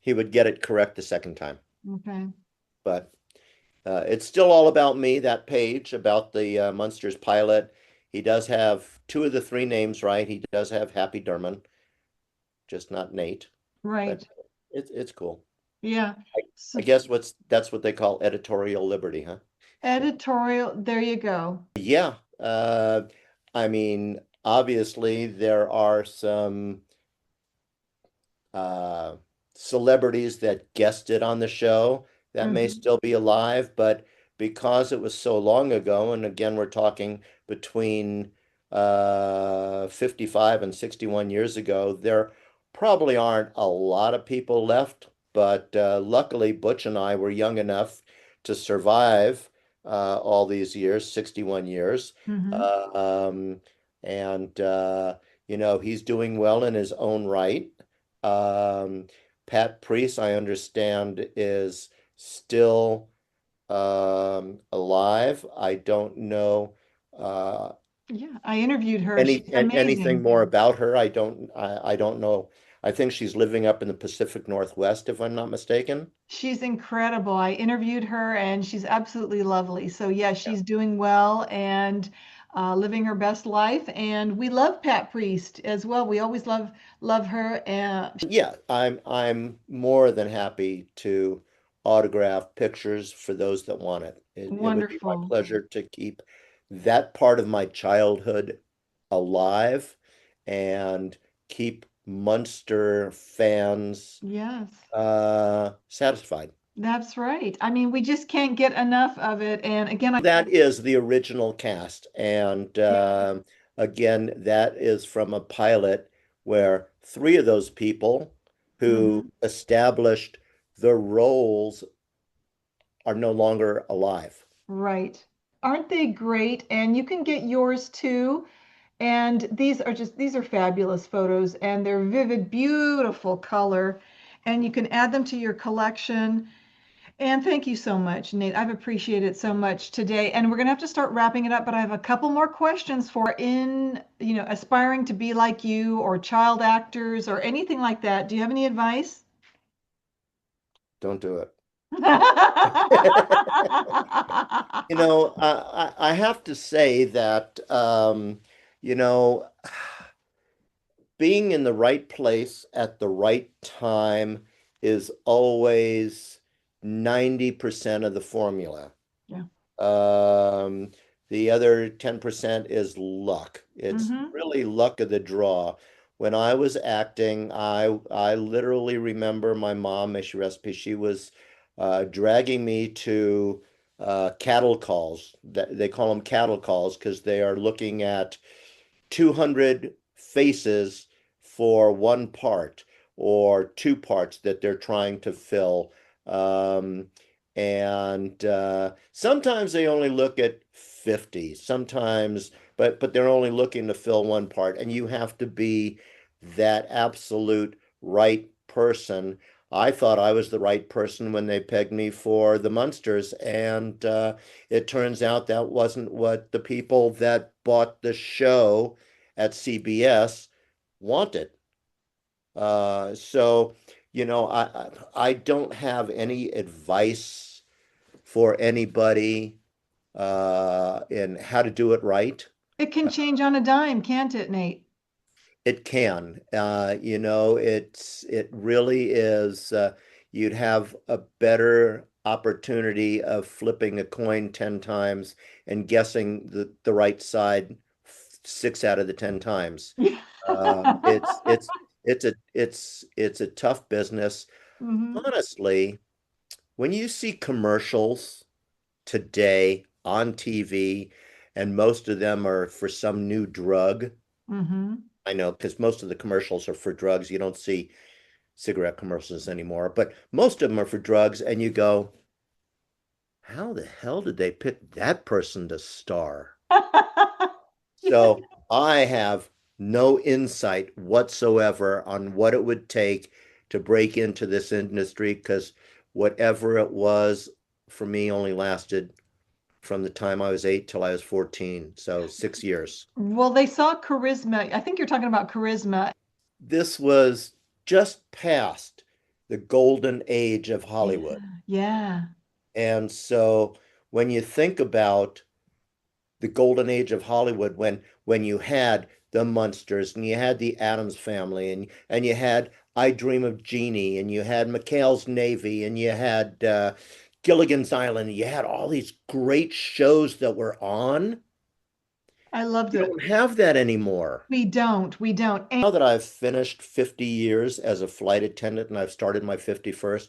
he would get it correct the second time. Okay. But it's still all about me, that page about the Munsters pilot. He does have two of the three names right. He does have Happy Derman, just not Nate. Right. But it's cool. Yeah. I guess that's what they call editorial liberty, huh? Editorial, there you go. Yeah. I mean, obviously there are some celebrities that guested on the show that may still be alive, but because it was so long ago, and again, we're talking between 55 and 61 years ago, there probably aren't a lot of people left, but luckily Butch and I were young enough to survive all these years, 61 years. And he's doing well in his own right. Pat Priest, I understand, is still alive. I don't know Yeah, I interviewed her. She's anything amazing. more about her. I don't know. I think she's living up in the Pacific Northwest, if I'm not mistaken. She's incredible. I interviewed her and she's absolutely lovely. So yeah, she's doing well and living her best life. And we love Pat Priest as well. We always love her. And Yeah, I'm more than happy to autograph pictures for those that want it. It would be my wonderful. pleasure to keep that part of my childhood alive and keep Munster fans Yes, satisfied. that's right. I mean, we just can't get enough of it. And again, That is the original cast, and again, that is from a pilot where three of those people who established the roles are no longer alive. right. Aren't they great? And you can get yours too. And these are fabulous photos and they're vivid, beautiful color. And you can add them to your collection. And thank you so much, Nate. I've appreciated it so much today. And we're going to have to start wrapping it up, but I have a couple more questions for aspiring to be like you or child actors or anything like that. Do you have any advice? Don't do it. I have to say that, being in the right place at the right time is always 90% of the formula. Yeah. The other 10% is luck. It's really luck of the draw. When I was acting, I literally remember my mom, may she rest in peace, she was dragging me to cattle calls. They call them cattle calls because they are looking at 200 faces for one part or two parts that they're trying to fill. And sometimes they only look at 50, sometimes, but they're only looking to fill one part, and you have to be that absolute right person. I thought I was the right person when they pegged me for the Munsters, and it turns out that wasn't what the people that bought the show at CBS wanted. So, I don't have any advice for anybody in how to do it right. It can change on a dime, can't it, Nate? It can. It really is. You'd have a better opportunity of flipping a coin 10 times and guessing the right side 6 out of the 10 times. Um, it's it's it's a tough business. Hmm. Honestly, when you see commercials today on TV, and most of them are for some new drug. Hmm. I know because most of the commercials are for drugs. You don't see cigarette commercials anymore, but most of them are for drugs, and you go, how the hell did they pick that person to star? So I have no insight whatsoever on what it would take to break into this industry because whatever it was for me only lasted from the time I was 8 till I was 14. So 6 years. Well, they saw charisma. I think you're talking about charisma. This was just past the golden age of Yeah, Hollywood. yeah, And so when you think about the golden age of Hollywood, when you had the Munsters and you had the Addams Family and you had I Dream of Jeannie and you had McHale's Navy and you had Gilligan's Island, and you had all these great shows that were on. I loved You it. don't have that anymore. We don't, we don't. And Now that I've finished 50 years as a flight attendant and I've started my 51st,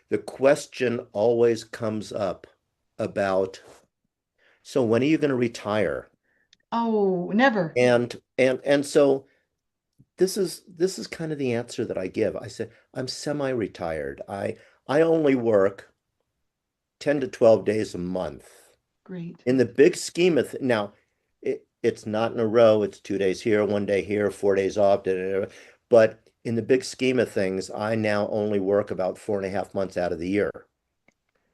the question always comes up about, so when are you going to retire? oh, never. And so this is kind of the answer that I give. I said, I'm semi-retired. I only work 10 to 12 days a month. Great. In the big scheme of now, it's not in a row. It's 2 days here, 1 day here, 4 days off. Da, da, da. But in the big scheme of things, I now only work about 4.5 months out of the year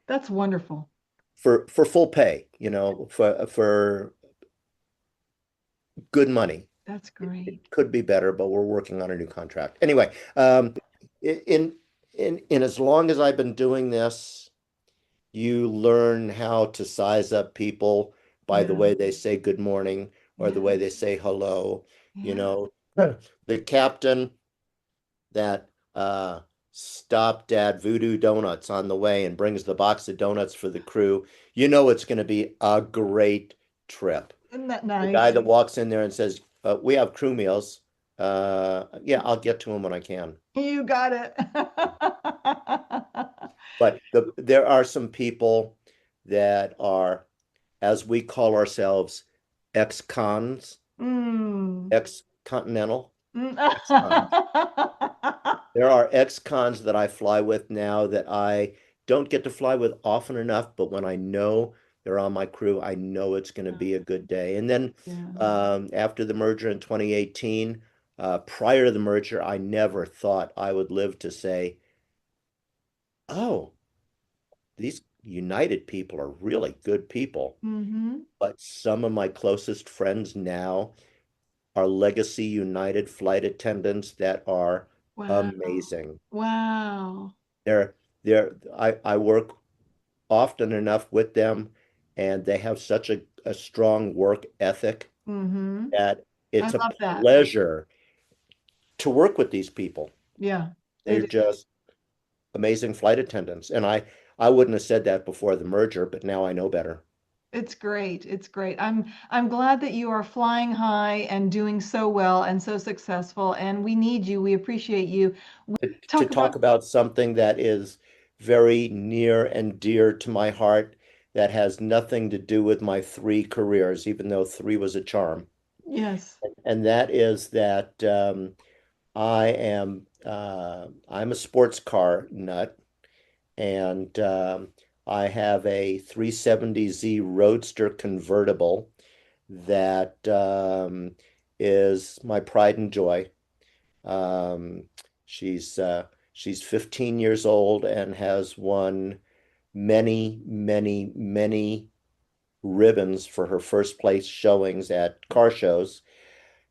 That's wonderful. for full pay, for good money. That's It great. could be better, but we're working on a new contract. Anyway, in in as long as I've been doing this, you learn how to size up people by the Yeah, way they say good morning or the way yeah, they say hello. You yeah. know, the captain that stopped at Voodoo Donuts on the way and brings the box of donuts for the crew, it's going to be a great trip. Isn't that The guy nice? that walks in there and says, "We have crew meals." Yeah, I'll get to him when I can. You got it. But there are some people that are, as we call ourselves, ex-cons, Mm. ex-continental, Mm. ex-cons. There are ex-cons that I fly with now that I don't get to fly with often enough, but when I know they're on my crew, I know it's going to be a good day. And then Yeah. after the merger in 2018, prior to the merger, I never thought I would live to say, oh, these United people are really good people. Hmm. But some of my closest friends now are legacy United flight attendants that are Wow. amazing. Wow. They're I work often enough with them and they have such a strong work ethic Hmm. that I it's a love that. pleasure to work with these people. Yeah, They're it just amazing flight attendants. And I wouldn't have said that before the merger, but now I know better. it's great. It's great. I'm glad that you are flying high and doing so well and so successful. And we need you. We appreciate you. We To talk talk about, about something that is very near and dear to my heart that has nothing to do with my three careers, even though three was a charm. yes. And that is that I'm a sports car nut, and I have a 370Z Roadster convertible that is my pride and joy. Um, she's she's 15 years old and has won many, many, many ribbons for her first place showings at car shows.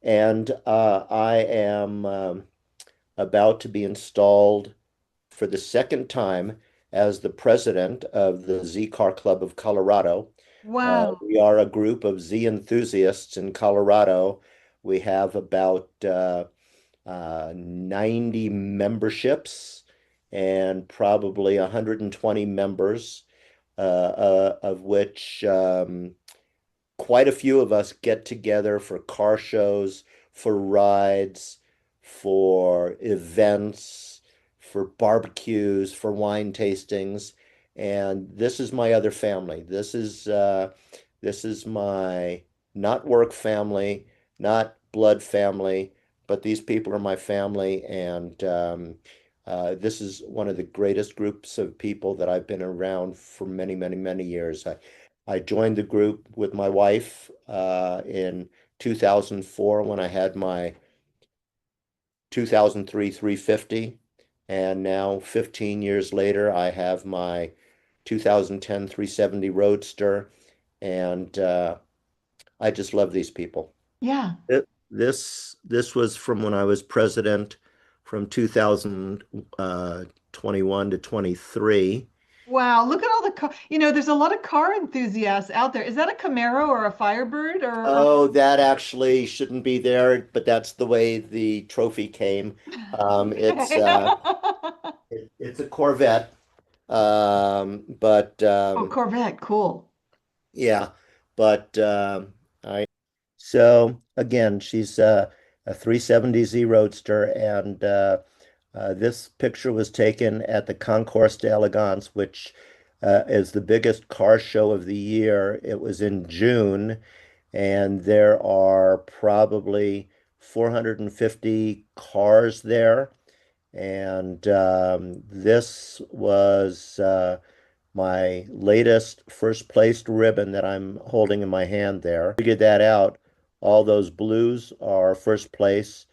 And I am about to be installed for the second time as the president of the Z Car Club of Colorado. Wow. We are a group of Z enthusiasts in Colorado. We have about 90 memberships and probably 120 members, of which quite a few of us get together for car shows, for rides, for events, for barbecues, for wine tastings. And this is my other family. This is my not work family, not blood family, but these people are my family. And this is one of the greatest groups of people that I've been around for many, many, many years. I joined the group with my wife in 2004 when I had my 2003 350. And now, 15 years later, I have my 2010 370 Roadster. And I just love these people. Yeah. This was from when I was president from 2021 to 23. Wow. Look at all the car. There's a lot of car enthusiasts out there. Is that a Camaro or a Firebird or Oh, that actually shouldn't be there, but that's the way the trophy came. It's okay. it's a Corvette, but Oh, Corvette. Cool. yeah, but I so again, she's a 370Z Roadster, and this picture was taken at the Concours d'Elegance, which is the biggest car show of the year. It was in June, and there are probably 450 cars there. And this was my latest first placed ribbon that I'm holding in my hand there. Figured that out. All those blues are first place.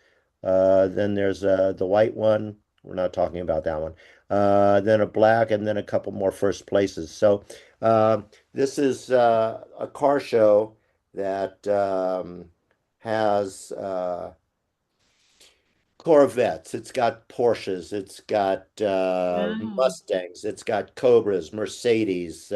Then there's the white one. We're not talking about that one. Then a black, and then a couple more first places. So this is a car show that has Corvettes, it's got Porsches, it's got Wow. Mustangs, it's got Cobras, Mercedes.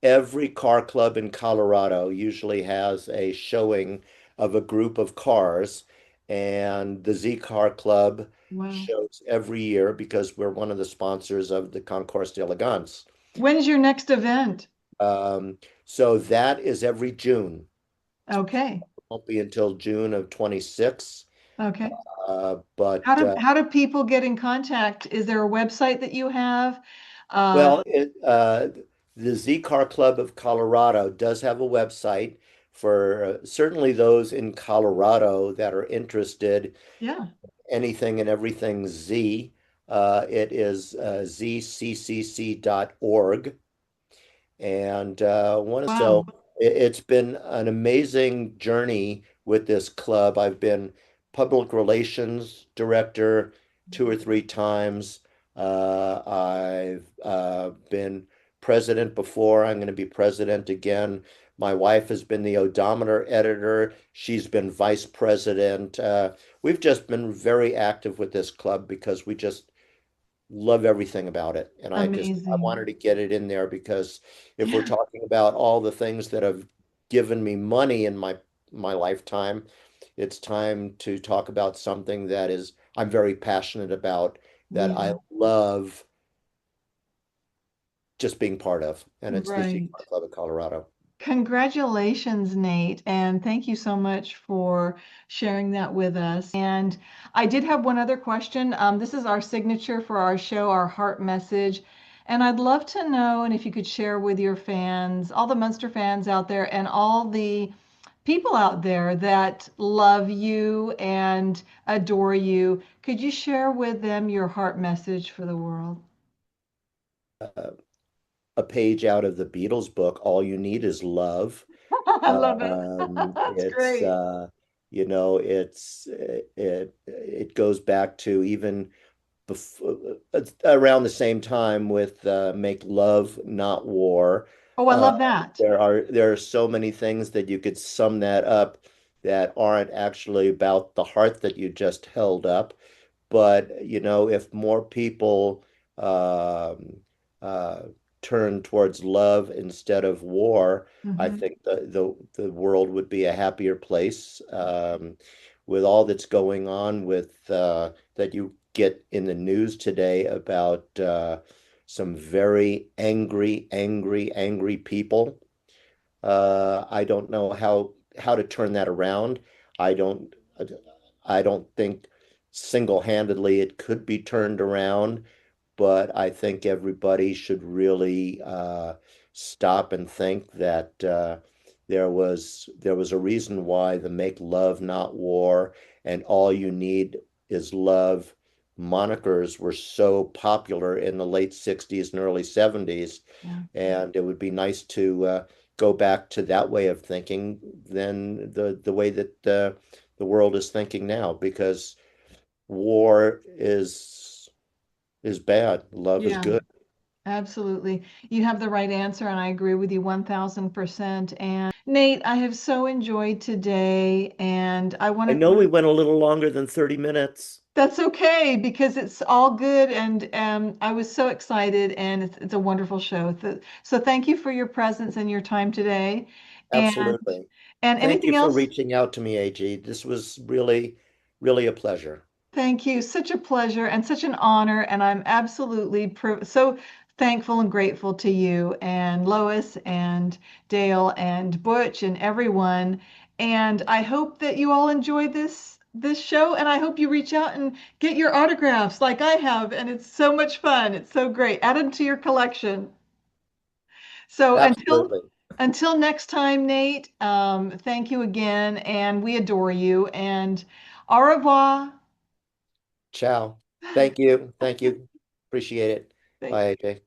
Every car club in Colorado usually has a showing of a group of cars, and the Z Car Club Wow. shows every year because we're one of the sponsors of the Concours d'Elegance. When's your next event? So that is every June. Okay. Won't be until June of 26. Okay. But How do people get in contact? Is there a website that you have? Uh, Well, the Z Car Club of Colorado does have a website for certainly those in Colorado that are interested yeah. anything and everything Z. It is zccc.org. And Wow. it's been an amazing journey with this club. I've been public relations director two or three times. I've been president before. I'm going to be president again. My wife has been the odometer editor. She's been vice president. We've just been very active with this club because we just love everything about it. And I Amazing. wanted to get it in there because if we're Yeah. talking about all the things that have given me money in my lifetime, it's time to talk about something that is I'm very passionate about, that I Yeah. love just being part of, and it's the Sea Right. Club of Colorado. Congratulations, Nate, and thank you so much for sharing that with us. And I did have one other question. This is our signature for our show, our heart message. And I'd love to know, and if you could share with your fans, all the Munster fans out there, and all the people out there that love you and adore you, could you share with them your heart message for the world? a page out of the Beatles book, All You Need Is Love. I love it. That's It's great. it goes back to even before, around the same time with Make Love, Not War. Oh, I Uh, love that. there are so many things that you could sum that up that aren't actually about the heart that you just held up. But if more people um, uh, turn towards love instead of war, I Hmm. think the world would be a happier place. With all that's going on with that you get in the news today about some very angry, angry, angry people. I don't know how to turn that around. I don't I don't think single-handedly it could be turned around, but I think everybody should really stop and think that there was a reason why the Make Love Not War and All You Need Is Love monikers were so popular in the late 60s and early 70s. Yeah. And it would be nice to go back to that way of thinking than the way that the world is thinking now, because war is bad, love is Yeah. good. Absolutely. You have the right answer, and I agree with you 1000%. And Nate, I have so enjoyed today, and I want I to know we went a little longer than 30 minutes. that's okay because it's all good. And I was so excited, and it's a wonderful show. So thank you for your presence and your time today. And Absolutely. and Thank you anything for else? reaching out to me, AG. This was really, really a pleasure. Thank you. Such a pleasure and such an honor. And I'm absolutely so thankful and grateful to you and Lois and Dale and Butch and everyone. And I hope that you all enjoyed this show. And I hope you reach out and get your autographs like I have. And it's so much fun. It's so great. Add them to your collection. So Absolutely. until next time, Nate, thank you again. And we adore you. And au revoir. Ciao. Thank you. Thank you. Appreciate it. Thank Bye, AJ.